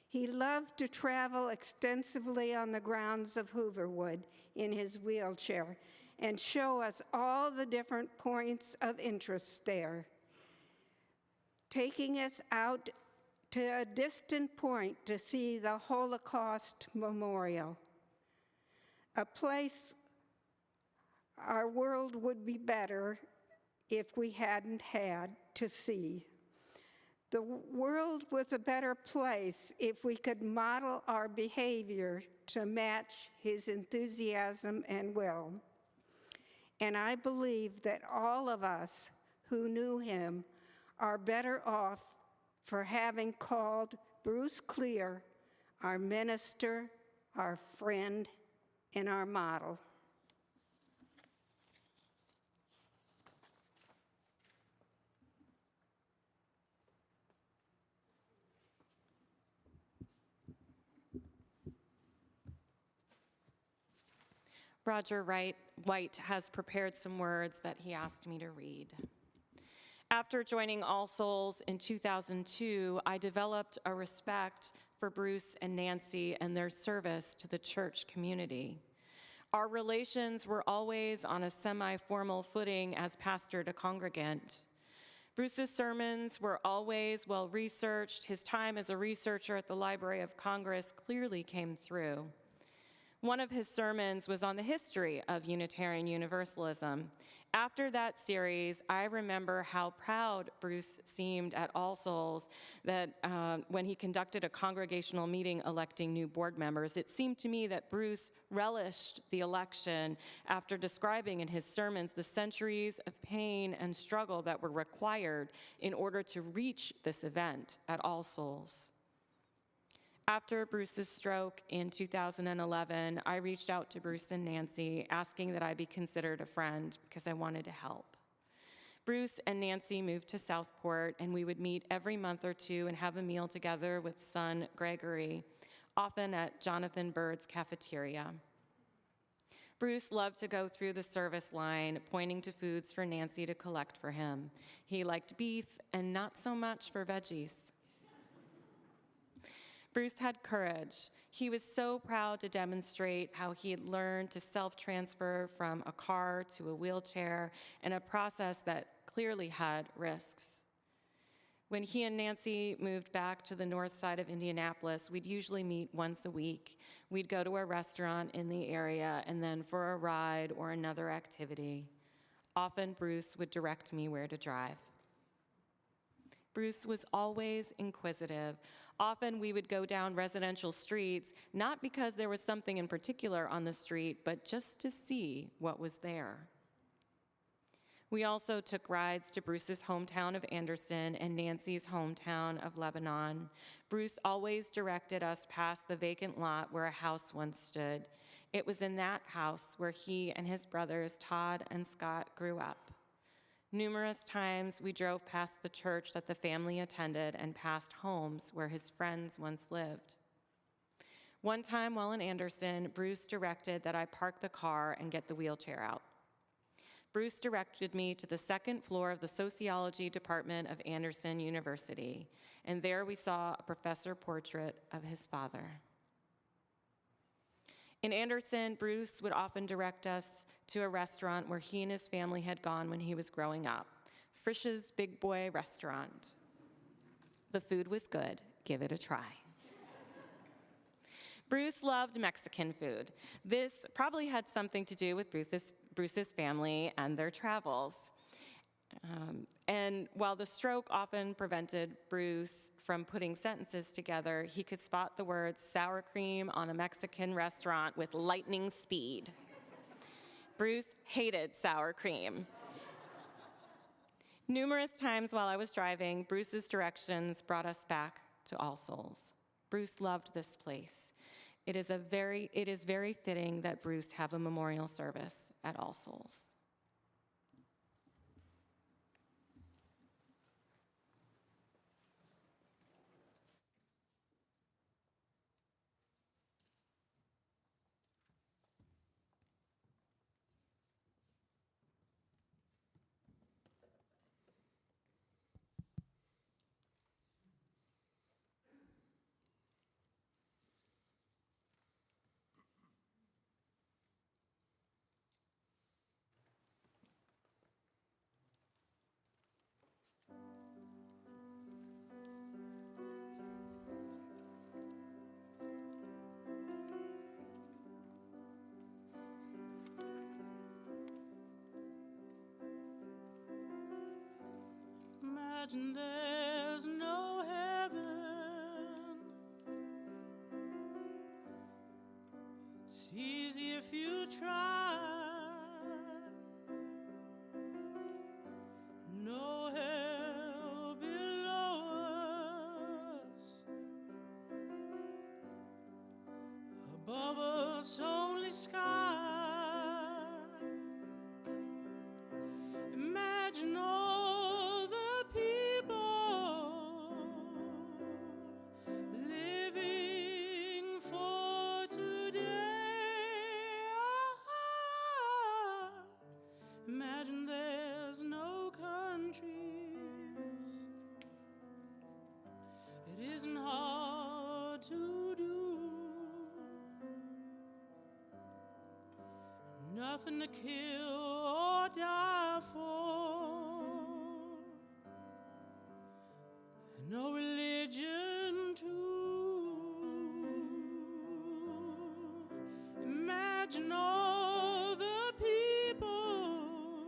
S8: He loved to travel extensively on the grounds of Hooverwood in his wheelchair and show us all the different points of interest there, taking us out to a distant point to see the Holocaust Memorial, a place our world would be better if we hadn't had to see. The world was a better place if we could model our behavior to match his enthusiasm and will. And I believe that all of us who knew him are better off for having called Bruce Clear our minister, our friend, and our model.
S9: Roger White has prepared some words that he asked me to read. After joining All Souls in 2002, I developed a respect for Bruce and Nancy and their service to the church community. Our relations were always on a semi-formal footing as pastor to congregant. Bruce's sermons were always well-researched. His time as a researcher at the Library of Congress clearly came through. One of his sermons was on the history of Unitarian Universalism. After that series, I remember how proud Bruce seemed at All Souls that when he conducted a congregational meeting electing new board members, it seemed to me that Bruce relished the election after describing in his sermons the centuries of pain and struggle that were required in order to reach this event at All Souls. After Bruce's stroke in 2011, I reached out to Bruce and Nancy asking that I be considered a friend because I wanted to help. Bruce and Nancy moved to Southport, and we would meet every month or two and have a meal together with son Gregory, often at Jonathan Bird's cafeteria. Bruce loved to go through the service line, pointing to foods for Nancy to collect for him. He liked beef and not so much for veggies. Bruce had courage. He was so proud to demonstrate how he had learned to self-transfer from a car to a wheelchair in a process that clearly had risks. When he and Nancy moved back to the north side of Indianapolis, we'd usually meet once a week. We'd go to a restaurant in the area and then for a ride or another activity. Often Bruce would direct me where to drive. Bruce was always inquisitive. Often we would go down residential streets, not because there was something in particular on the street, but just to see what was there. We also took rides to Bruce's hometown of Anderson and Nancy's hometown of Lebanon. Bruce always directed us past the vacant lot where a house once stood. It was in that house where he and his brothers, Todd and Scott, grew up. Numerous times we drove past the church that the family attended and past homes where his friends once lived. One time while in Anderson, Bruce directed that I park the car and get the wheelchair out. Bruce directed me to the second floor of the sociology department of Anderson University, and there we saw a professor portrait of his father. In Anderson, Bruce would often direct us to a restaurant where he and his family had gone when he was growing up, Frisch's Big Boy Restaurant. The food was good. Give it a try. Bruce loved Mexican food. This probably had something to do with Bruce's family and their travels. And while the stroke often prevented Bruce from putting sentences together, he could spot the words sour cream on a Mexican restaurant with lightning speed. Bruce hated sour cream. Numerous times while I was driving, Bruce's directions brought us back to All Souls. Bruce loved this place. It is very fitting that Bruce have a memorial service at All Souls.
S1: Imagine there's no heaven. It's easy if you try. No hell below us. Above us only sky. Imagine all the people living for today. Imagine there's no countries. It isn't hard to do. Nothing to kill or die for. No religion too. Imagine all the people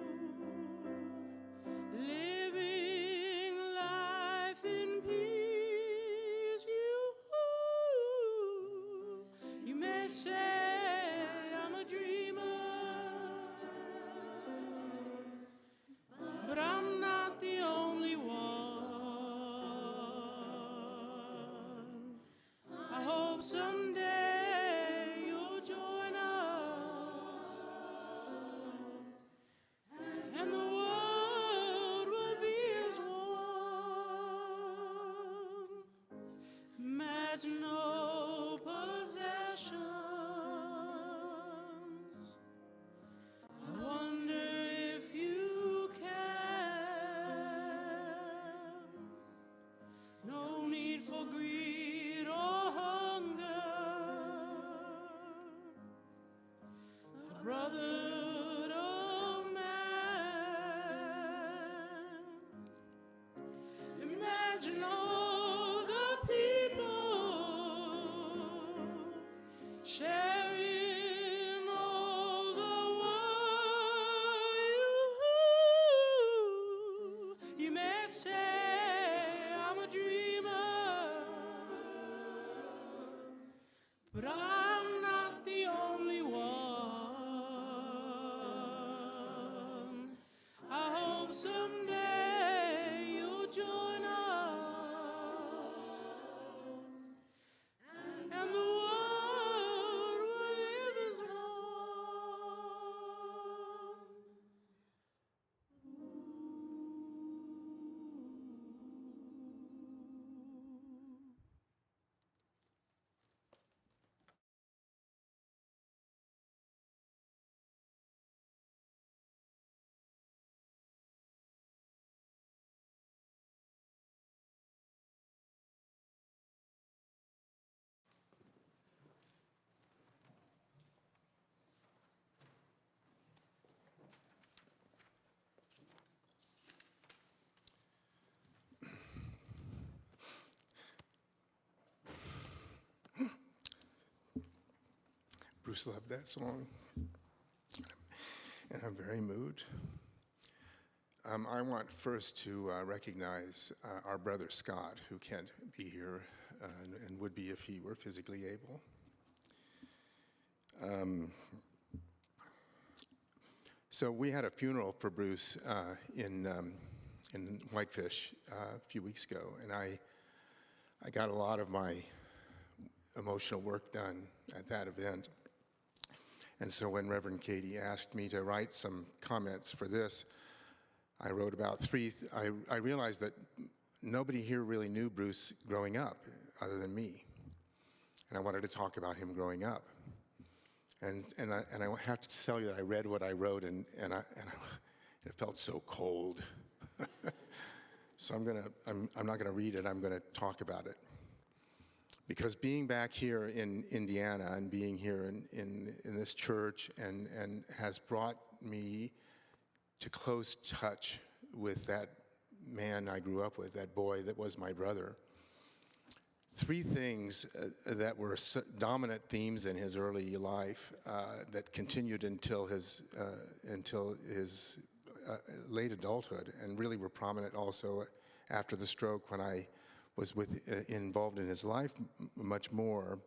S1: living life in peace. You may say I'm a dreamer, but I'm not the only one. I hope someday you'll join us brotherhood of man. Imagine all the people sharing all the world. You may say I'm a dreamer, but I'm not the only one. I hope someday you'll join us, and the world will live as one.
S10: Bruce loved that song, and I'm very moved. I want first to recognize our brother Scott, who can't be here and would be if he were physically able. So we had a funeral for Bruce in Whitefish a few weeks ago, and I got a lot of my emotional work done at that event. And so when Reverend Katie asked me to write some comments for this, I wrote about three. I realized that nobody here really knew Bruce growing up other than me. And I wanted to talk about him growing up. And I have to tell you that I read what I wrote and it felt so cold. So I'm not gonna read it, I'm gonna talk about it. Because being back here in Indiana and being here in this church and has brought me to close touch with that man I grew up with, that boy that was my brother. Three things that were dominant themes in his early life that continued until his late adulthood, and really were prominent also after the stroke when I was involved in his life much more.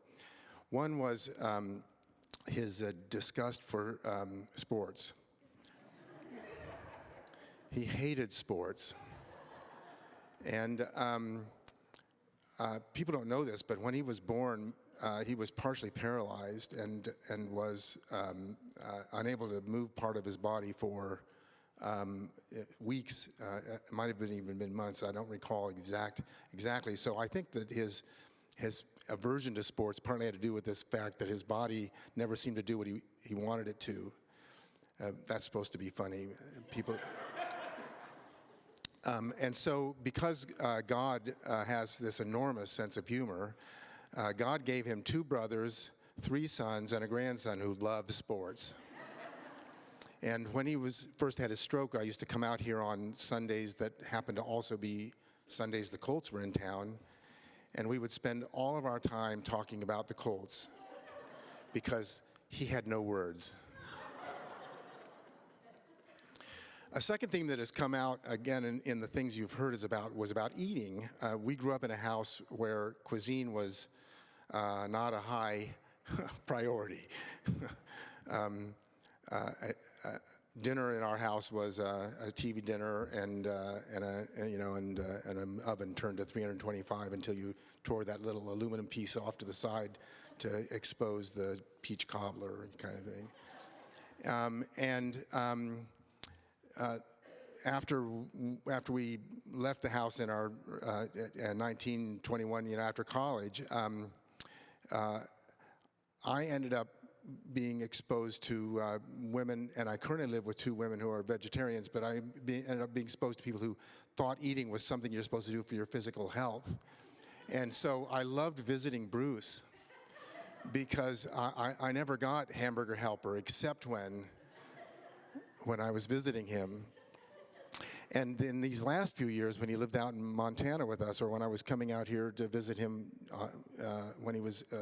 S10: One was his disgust for sports. He hated sports. And people don't know this, but when he was born, he was partially paralyzed and was unable to move part of his body for weeks. It might have even been months. I don't recall exactly. So I think that his aversion to sports partly had to do with this fact that his body never seemed to do what he wanted it to. That's supposed to be funny. People. And so because God has this enormous sense of humor, God gave him 2 brothers, 3 sons, and a grandson who loved sports. And when he first had his stroke, I used to come out here on Sundays that happened to also be Sundays the Colts were in town, and we would spend all of our time talking about the Colts because he had no words. A second theme that has come out again in the things you've heard was about eating. We grew up in a house where cuisine was not a high priority. Dinner in our house was a TV dinner and an oven turned to 325 until you tore that little aluminum piece off to the side to expose the peach cobbler kind of thing. After we left the house in our 1921, after college, I ended up being exposed to women, and I currently live with 2 women who are vegetarians, but I ended up being exposed to people who thought eating was something you're supposed to do for your physical health. And so I loved visiting Bruce because I never got Hamburger Helper except when I was visiting him. And in these last few years, when he lived out in Montana with us, or when I was coming out here to visit him when he was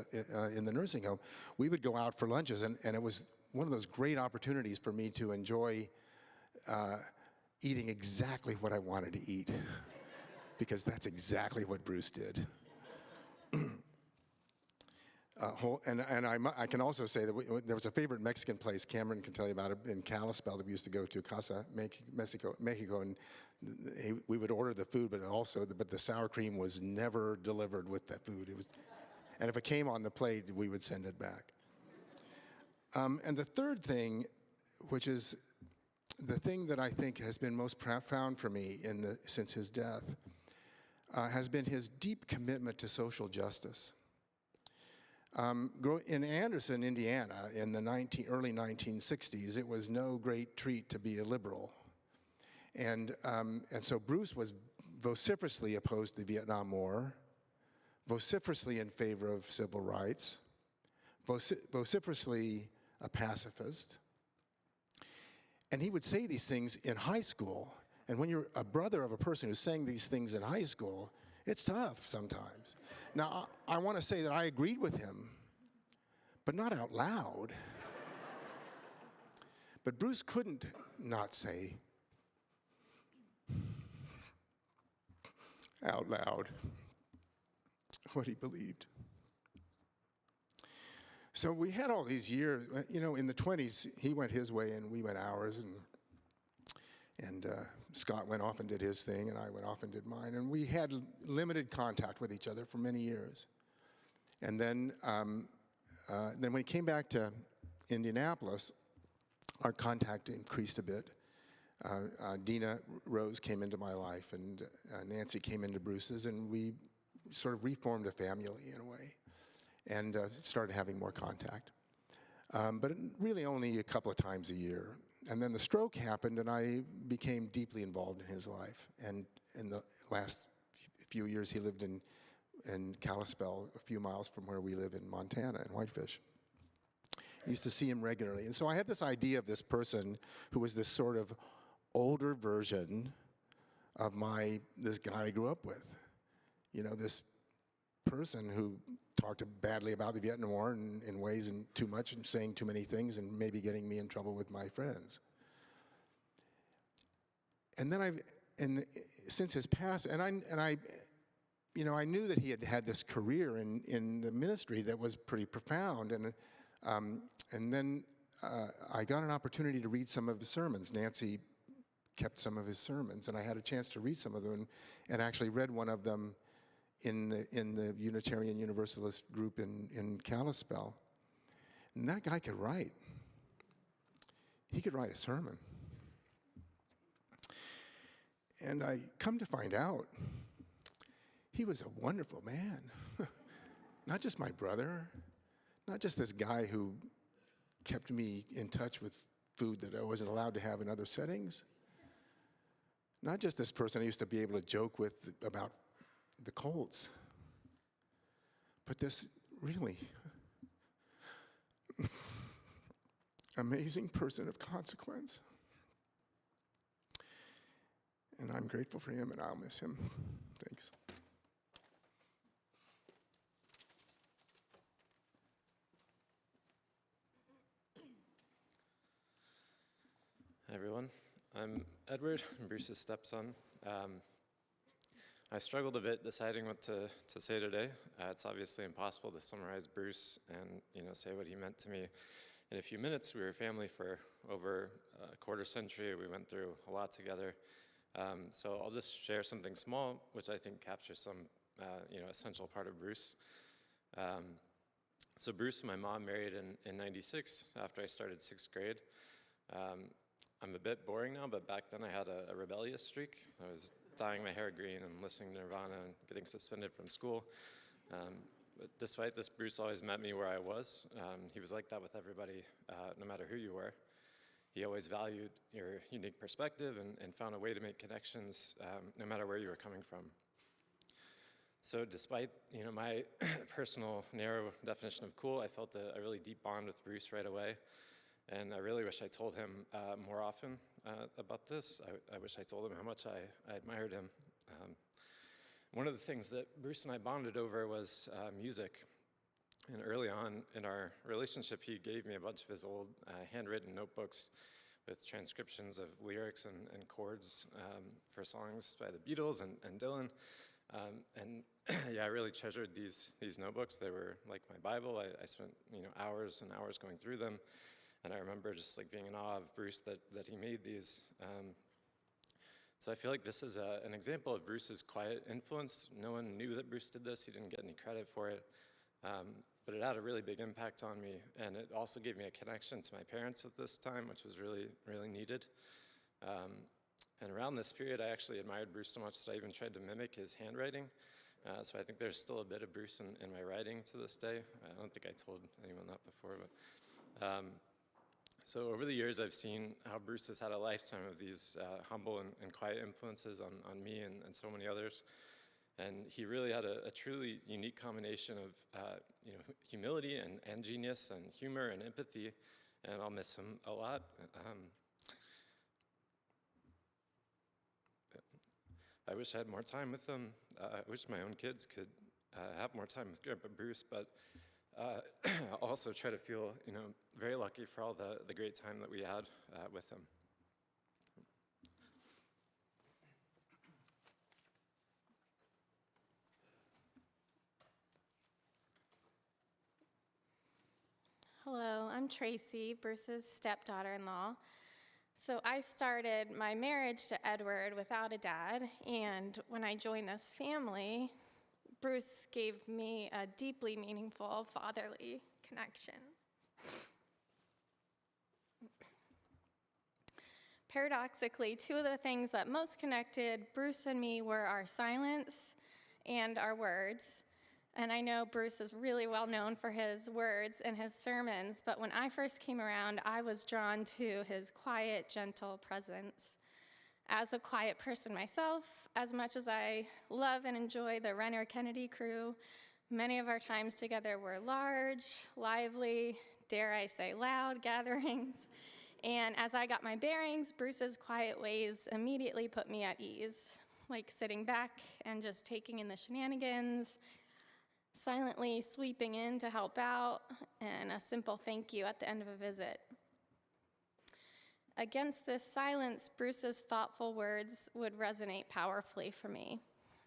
S10: in the nursing home, we would go out for lunches, and it was one of those great opportunities for me to enjoy eating exactly what I wanted to eat, because that's exactly what Bruce did. I can also say that there was a favorite Mexican place, Cameron can tell you about it, in Kalispell that we used to go to, Casa Mexico, and we would order the food, but the sour cream was never delivered with that food. And if it came on the plate, we would send it back. And the third thing, which is the thing that I think has been most profound for me since his death, has been his deep commitment to social justice. In Anderson, Indiana, in the early 1960s, it was no great treat to be a liberal. And so Bruce was vociferously opposed to the Vietnam War, vociferously in favor of civil rights, vociferously a pacifist. And he would say these things in high school. And when you're a brother of a person who's saying these things in high school, it's tough sometimes. Now, I want to say that I agreed with him, but not out loud. But Bruce couldn't not say out loud what he believed. So we had all these years, in the 20s, he went his way and we went ours, and Scott went off and did his thing, and I went off and did mine. And we had limited contact with each other for many years. And then when he came back to Indianapolis, our contact increased a bit. Dina Rose came into my life, and Nancy came into Bruce's, and we sort of reformed a family in a way, and started having more contact. But really only a couple of times a year. And then the stroke happened, and I became deeply involved in his life. And in the last few years, he lived in Kalispell, a few miles from where we live in Montana, in Whitefish. I used to see him regularly. And so I had this idea of this person who was this sort of older version of this guy I grew up with. This person who talked badly about the Vietnam War in ways and too much, and saying too many things, and maybe getting me in trouble with my friends. And then since his past, I knew that he had had this career in the ministry that was pretty profound, and then I got an opportunity to read some of his sermons. Nancy kept some of his sermons, and I had a chance to read some of them, and actually read one of them in the Unitarian Universalist group in Kalispell. And that guy could write. He could write a sermon. And I come to find out, he was a wonderful man. Not just my brother, not just this guy who kept me in touch with food that I wasn't allowed to have in other settings. Not just this person I used to be able to joke with about the Colts, but this really amazing person of consequence. And I'm grateful for him, and I'll miss him. Thanks.
S11: Hi, everyone. I'm Edward, I'm Bruce's stepson. I struggled a bit deciding what to say today. It's obviously impossible to summarize Bruce and say what he meant to me in a few minutes. We were family for over a quarter century. We went through a lot together. So I'll just share something small, which I think captures some essential part of Bruce. So Bruce and my mom married in 96 after I started 6th grade. I'm a bit boring now, but back then I had a rebellious streak. I was dyeing my hair green and listening to Nirvana and getting suspended from school. But despite this, Bruce always met me where I was. He was like that with everybody, no matter who you were. He always valued your unique perspective and found a way to make connections no matter where you were coming from. So despite my personal narrow definition of cool, I felt a really deep bond with Bruce right away. And I really wish I told him more often about this. I wish I told him how much I admired him. One of the things that Bruce and I bonded over was music. And early on in our relationship, he gave me a bunch of his old handwritten notebooks with transcriptions of lyrics and chords for songs by the Beatles and Dylan. And yeah, I really treasured these notebooks. They were like my Bible. I spent hours and hours going through them. And I remember just like being in awe of Bruce that he made these. So I feel like this is an example of Bruce's quiet influence. No one knew that Bruce did this. He didn't get any credit for it. But it had a really big impact on me. And it also gave me a connection to my parents at this time, which was really, really needed. And around this period, I actually admired Bruce so much that I even tried to mimic his handwriting. So I think there's still a bit of Bruce in my writing to this day. I don't think I told anyone that before. But so over the years, I've seen how Bruce has had a lifetime of these humble and quiet influences on me and so many others. And he really had a truly unique combination of humility and genius and humor and empathy. And I'll miss him a lot. I wish I had more time with them. I wish my own kids could have more time with Grandpa Bruce, but I also try to feel, very lucky for all the great time that we had with him.
S4: Hello, I'm Tracy, Bruce's stepdaughter-in-law. So I started my marriage to Edward without a dad, and when I joined this family, Bruce gave me a deeply meaningful fatherly connection. Paradoxically, two of the things that most connected Bruce and me were our silence and our words. And I know Bruce is really well known for his words and his sermons, but when I first came around, I was drawn to his quiet, gentle presence. As a quiet person myself, as much as I love and enjoy the Renner Kennedy crew, many of our times together were large, lively, dare I say loud gatherings. And as I got my bearings, Bruce's quiet ways immediately put me at ease, like sitting back and just taking in the shenanigans, silently sweeping in to help out, and a simple thank you at the end of a visit. Against this silence, Bruce's thoughtful words would resonate powerfully for me.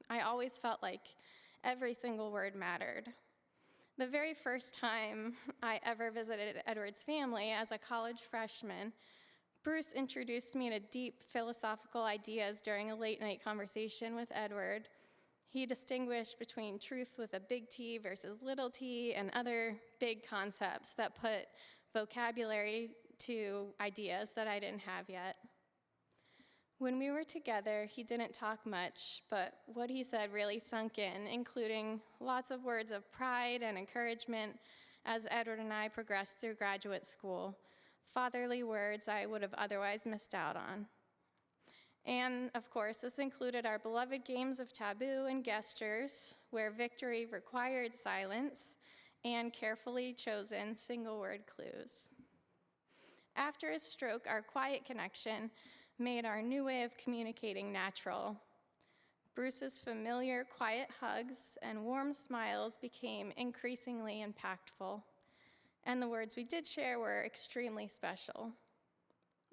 S4: I always felt like every single word mattered. The very first time I ever visited Edward's family as a college freshman, Bruce introduced me to deep philosophical ideas during a late-night conversation with Edward. He distinguished between truth with a big T versus little t and other big concepts that put vocabulary to ideas that I didn't have yet. When we were together, he didn't talk much, but what he said really sunk in, including lots of words of pride and encouragement as Edward and I progressed through graduate school, fatherly words I would have otherwise missed out on. And, of course, this included our beloved games of taboo and gestures, where victory required silence and carefully chosen single-word clues. After his stroke, our quiet connection made our new way of communicating natural. Bruce's familiar, quiet hugs and warm smiles became increasingly impactful, and the words we did share were extremely special.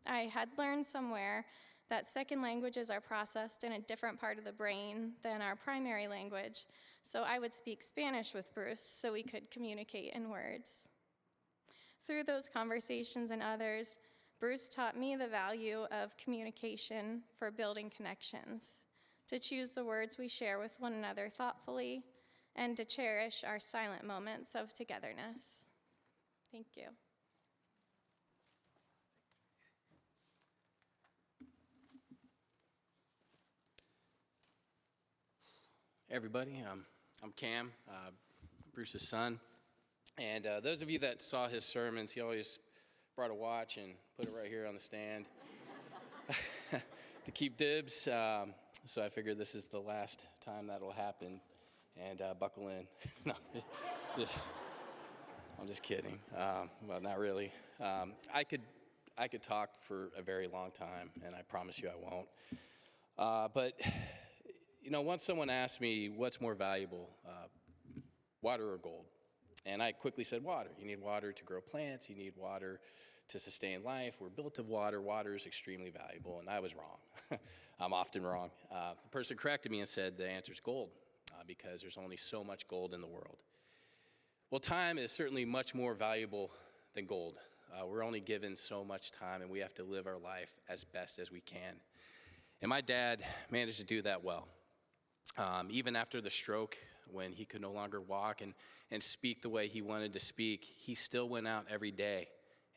S4: I had learned somewhere that second languages are processed in a different part of the brain than our primary language, so I would speak Spanish with Bruce so we could communicate in words. Through those conversations and others, Bruce taught me the value of communication for building connections, to choose the words we share with one another thoughtfully, and to cherish our silent moments of togetherness. Thank you.
S12: Hey everybody, I'm Cam, Bruce's son, and those of you that saw his sermons, he always brought a watch and put it right here on the stand to keep dibs, so I figured this is the last time that will happen and buckle in. No, I'm just kidding. Well, not really. I could talk for a very long time, and I promise you I won't. But once someone asked me what's more valuable, water or gold, and I quickly said water. You need water to grow plants. You need water to sustain life. We're built of water. Water is extremely valuable, and I was wrong. I'm often wrong. The person corrected me and said the answer is gold, because there's only so much gold in the world. Well, time is certainly much more valuable than gold. We're only given so much time, and we have to live our life as best as we can. And my dad managed to do that well. Even after the stroke, when he could no longer walk and speak the way he wanted to speak, he still went out every day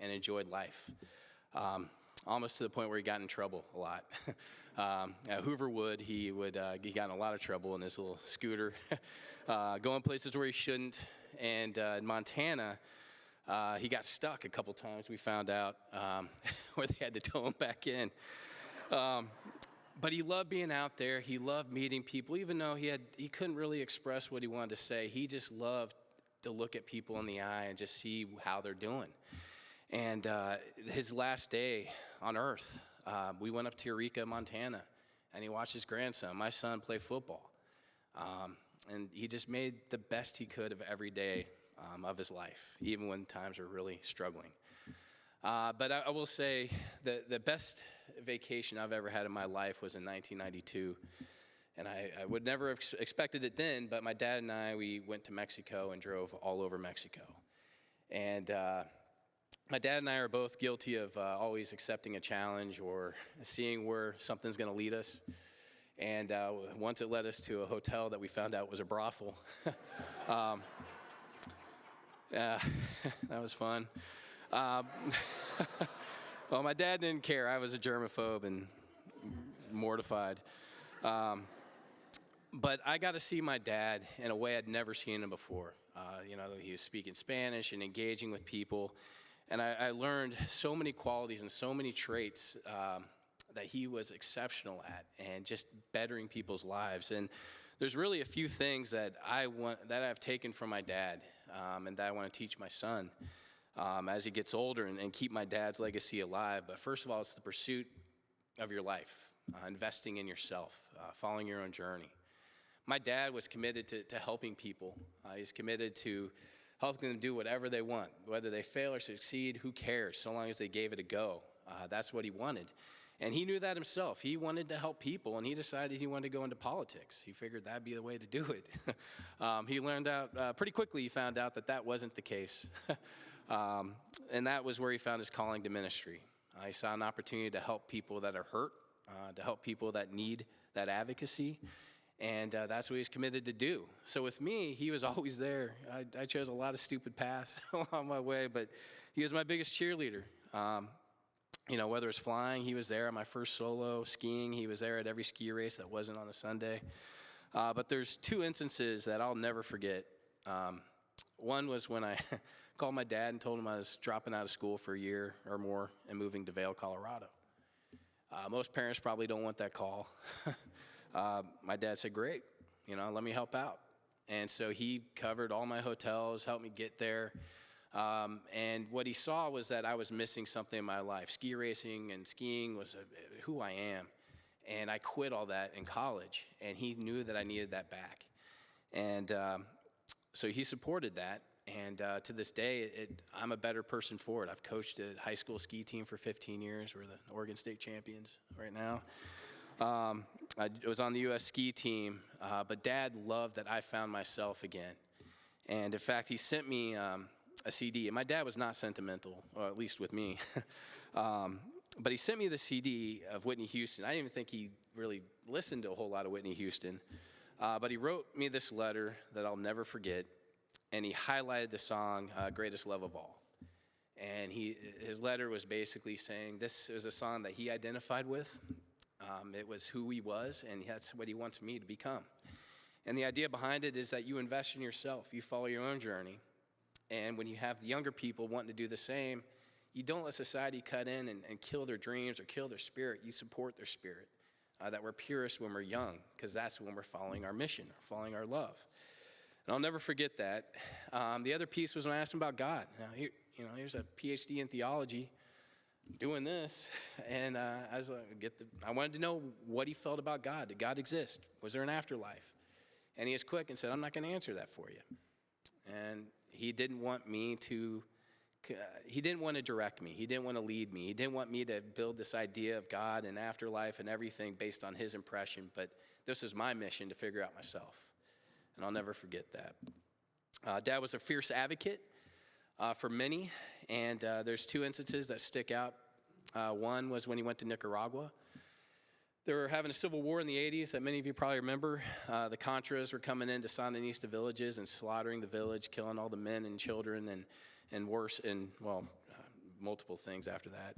S12: and enjoyed life, almost to the point where he got in trouble a lot. At Hooverwood, he got in a lot of trouble in his little scooter, going places where he shouldn't. And in Montana, he got stuck a couple times, we found out, where they had to tow him back in. But he loved being out there. He loved meeting people, even though he couldn't really express what he wanted to say. He just loved to look at people in the eye and just see how they're doing. And his last day on earth, we went up to Eureka, Montana, and he watched his grandson, my son, play football. And he just made the best he could of every day of his life, even when times were really struggling. But I will say that the best vacation I've ever had in my life was in 1992. And I would never have expected it then, but my dad and I, we went to Mexico and drove all over Mexico. And my dad and I are both guilty of always accepting a challenge or seeing where something's going to lead us. And once it led us to a hotel that we found out was a brothel. That was fun. Well, my dad didn't care. I was a germaphobe and mortified. But I got to see my dad in a way I'd never seen him before. He was speaking Spanish and engaging with people. And I learned so many qualities and so many traits that he was exceptional at, and just bettering people's lives. And there's really a few things that I've taken from my dad, and that I want to teach my son as he gets older and keep my dad's legacy alive. But first of all, it's the pursuit of your life, investing in yourself, following your own journey. My dad was committed to helping people. He's committed to helping them do whatever they want. Whether they fail or succeed, who cares, so long as they gave it a go. That's what he wanted. And he knew that himself. He wanted to help people, and he decided he wanted to go into politics. He figured that'd be the way to do it. He learned out pretty quickly, he found out that wasn't the case. And that was where he found his calling to ministry. He saw an opportunity to help people that are hurt, to help people that need that advocacy. And that's what he's committed to do. So with me, he was always there. I chose a lot of stupid paths along my way, but he was my biggest cheerleader. Whether it's flying, he was there at my first solo. Skiing, he was there at every ski race that wasn't on a Sunday. But there's two instances that I'll never forget. One was when I called my dad and told him I was dropping out of school for a year or more and moving to Vail, Colorado. Most parents probably don't want that call. My dad said, great, let me help out. And so he covered all my hotels, helped me get there. And what he saw was that I was missing something in my life. Ski racing and skiing was who I am. And I quit all that in college, and he knew that I needed that back. And so he supported that. And to this day, I'm a better person for it. I've coached a high school ski team for 15 years. We're the Oregon State champions right now. I was on the U.S. ski team, but Dad loved that I found myself again. And in fact, he sent me a CD. And my dad was not sentimental, or at least with me. But he sent me the CD of Whitney Houston. I didn't even think he really listened to a whole lot of Whitney Houston. But he wrote me this letter that I'll never forget. And he highlighted the song, Greatest Love of All. And his letter was basically saying this is a song that he identified with. It was who he was, and that's what he wants me to become. And the idea behind it is that you invest in yourself. You follow your own journey. And when you have the younger people wanting to do the same, you don't let society cut in and kill their dreams or kill their spirit. You support their spirit. That we're purest when we're young, because that's when we're following our mission, or following our love. And I'll never forget that. The other piece was when I asked him about God. Now, here's a PhD in theology doing this, and I was like, I wanted to know what he felt about God. Did God exist? Was there an afterlife? And he was quick and said, I'm not going to answer that for you. And he didn't want to direct me. He didn't want to lead me. He didn't want me to build this idea of God and afterlife and everything based on his impression, but this is my mission to figure out myself. And I'll never forget that. Dad was a fierce advocate for many, and there's two instances that stick out. One was when he went to Nicaragua. They were having a civil war in the 80s that many of you probably remember. The Contras were coming into Sandinista villages and slaughtering the village, killing all the men and children, and worse, multiple things after that.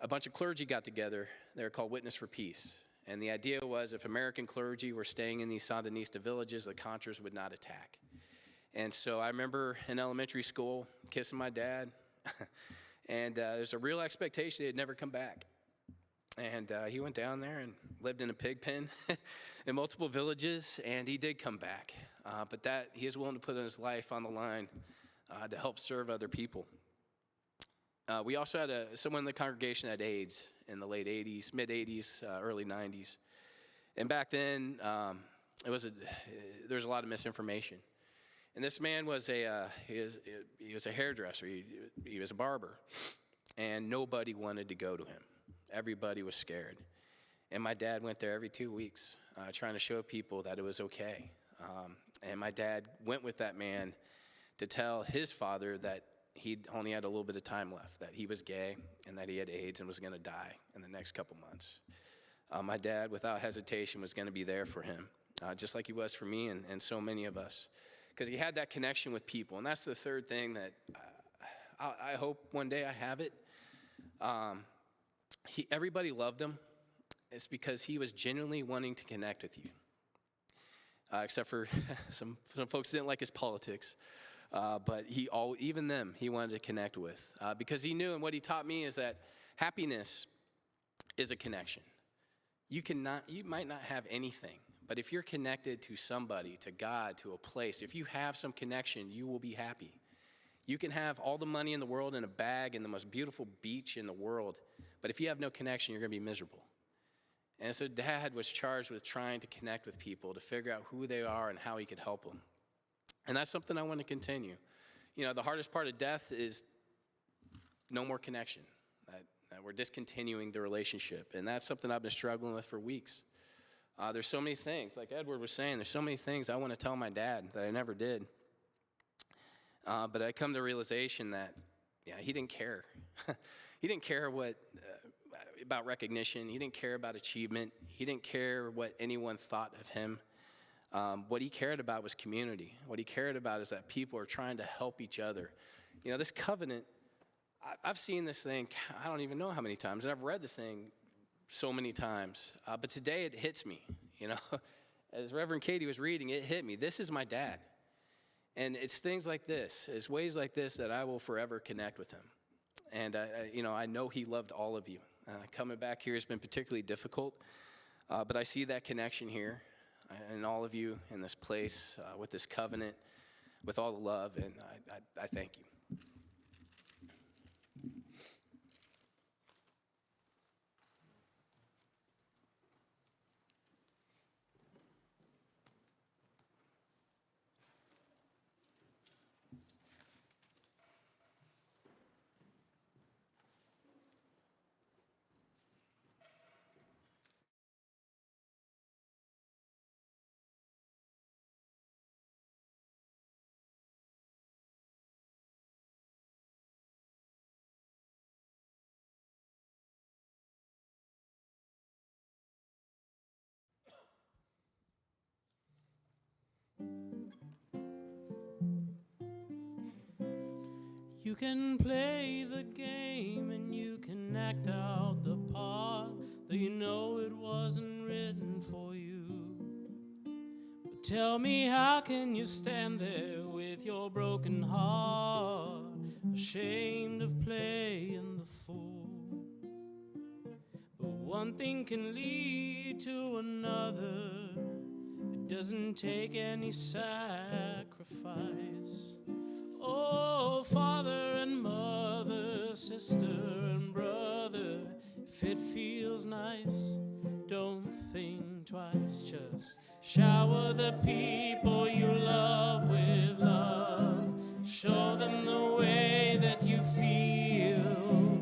S12: A bunch of clergy got together. They were called Witness for Peace. And the idea was if American clergy were staying in these Sandinista villages, the Contras would not attack. And so I remember in elementary school kissing my dad, and there's a real expectation he'd never come back. And he went down there and lived in a pig pen in multiple villages, and he did come back. But that he is willing to put his life on the line to help serve other people. We also had someone in the congregation had AIDS in the late 80s, mid 80s, early 90s. And back then, there was a lot of misinformation. And this man was he was a hairdresser. He was a barber, and nobody wanted to go to him. Everybody was scared. And my dad went there every 2 weeks trying to show people that it was okay. And my dad went with that man to tell his father that he only had a little bit of time left, that he was gay and that he had AIDS and was going to die in the next couple months. My dad, without hesitation, was going to be there for him, just like he was for me and so many of us, because he had that connection with people. And that's the third thing that I hope one day I have it. Everybody loved him. It's because he was genuinely wanting to connect with you. Except for some folks didn't like his politics. But even them, he wanted to connect with. Because he knew, and what he taught me is that happiness is a connection. You might not have anything, but if you're connected to somebody, to God, to a place, if you have some connection, you will be happy. You can have all the money in the world in a bag and the most beautiful beach in the world, but if you have no connection, you're going to be miserable. And so Dad was charged with trying to connect with people, to figure out who they are and how he could help them. And that's something I want to continue. You know, the hardest part of death is no more connection, that we're discontinuing the relationship. And that's something I've been struggling with for weeks. There's so many things, like Edward was saying, there's so many things I want to tell my dad that I never did. But I come to the realization that, he didn't care. He didn't care about recognition. He didn't care about achievement. He didn't care what anyone thought of him. What he cared about was community. What he cared about is that people are trying to help each other. You know, this covenant, I've seen this thing, I don't even know how many times, and I've read the thing so many times. But today it hits me, As Reverend Katie was reading, it hit me. This is my dad. And it's things like this, it's ways like this that I will forever connect with him. And, I know he loved all of you. Coming back here has been particularly difficult, but I see that connection here and all of you in this place with this covenant, with all the love, and I thank you.
S1: You can play the game and you can act out the part, though you know it wasn't written for you. But tell me, how can you stand there with your broken heart, ashamed of playing the fool? But one thing can lead to another. doesn't take any sacrifice. Oh, father and mother, sister and brother, if it feels nice, don't think twice. Just shower the people you love with love. Show them the way that you feel.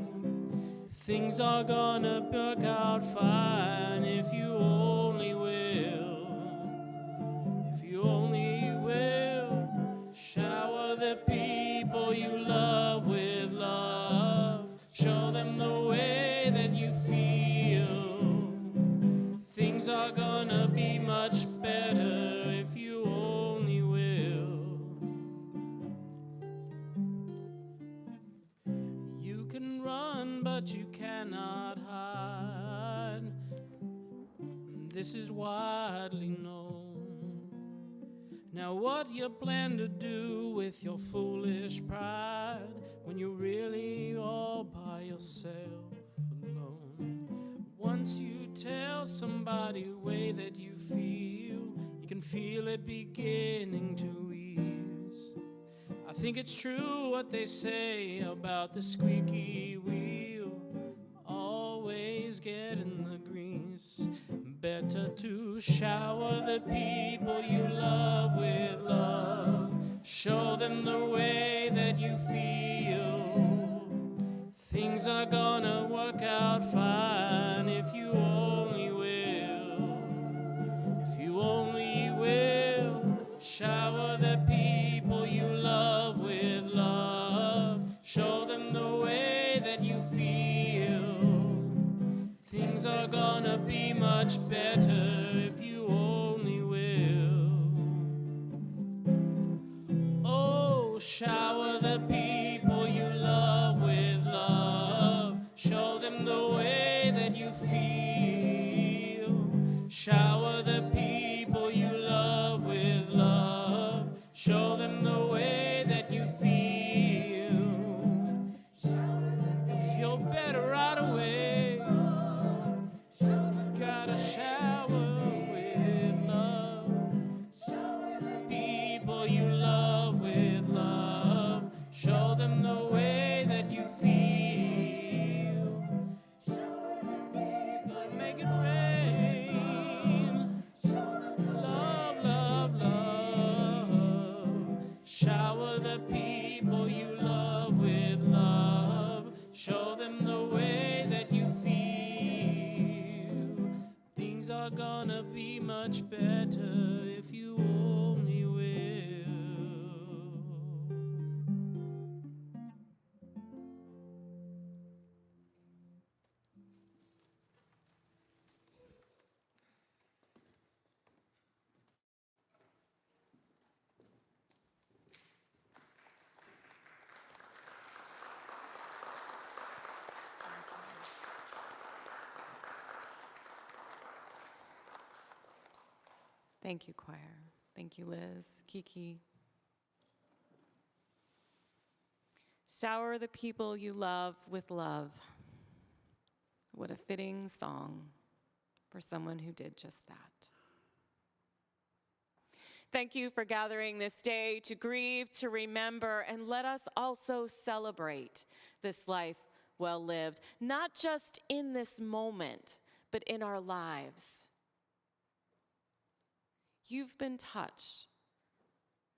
S1: Things are gonna work out fine if you only will. If you only will. Shower the people you love with love. Show them the way that you feel. Things are gonna be much better if you only will. You can run, but you cannot hide. This is widely known. Now what you plan to do with your foolish pride when you're really all by yourself alone? Once you tell somebody the way that you feel, you can feel it beginning to ease. I think it's true what they say about the squeaky wheel always getting the grease. Better to shower the people you love with love. Show them the way that you feel. Things are gonna work out fine if you only will. If you only will. Shower the people you love with love. Show them the way that you feel. Things are gonna be much better if you only will. Oh, shower the people you love with love. Show them the way that you feel. Shower the people you love with love. Show them the way that you feel. You feel better right away. Gotta shower with love. People you love with love. Show them the way that you feel. Gonna make it rain. Love, love, love. Shower the people you love with love. Show them the way that you feel. Things are gonna be much better if you only will.
S9: Thank you, choir. Thank you, Liz, Kiki. Shower the people you love with love. What a fitting song for someone who did just that. Thank you for gathering this day to grieve, to remember, and let us also celebrate this life well lived, not just in this moment, but in our lives. You've been touched.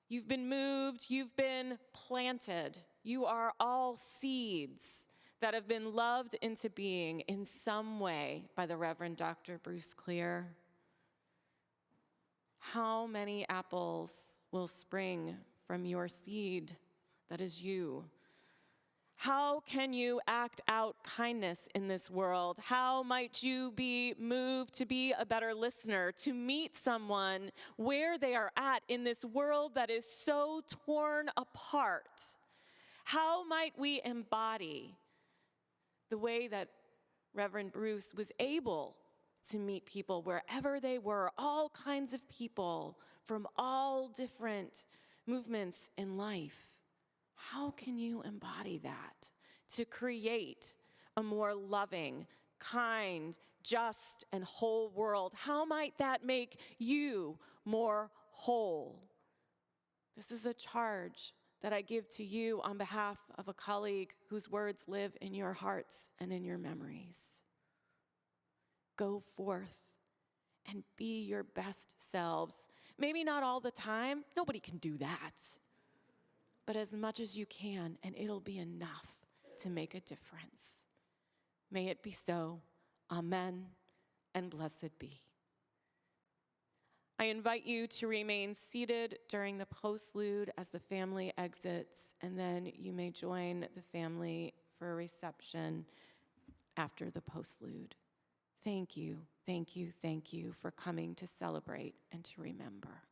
S9: You've been moved. You've been planted. You are all seeds that have been loved into being in some way by the Reverend Dr. Bruce Clear. How many apples will spring from your seed that is you? How can you act out kindness in this world? How might you be moved to be a better listener, to meet someone where they are at in this world that is so torn apart? How might we embody the way that Reverend Bruce was able to meet people wherever they were, all kinds of people from all different movements in life? How can you embody that to create a more loving, kind, just, and whole world. How might that make you more whole? This is a charge that I give to you on behalf of a colleague whose words live in your hearts and in your memories. Go forth and be your best selves. Maybe not all the time. Nobody can do that. But as much as you can, and it'll be enough to make a difference. May it be so. Amen, and blessed be. I invite you to remain seated during the postlude as the family exits, and then you may join the family for a reception after the postlude. Thank you, thank you, thank you for coming to celebrate and to remember.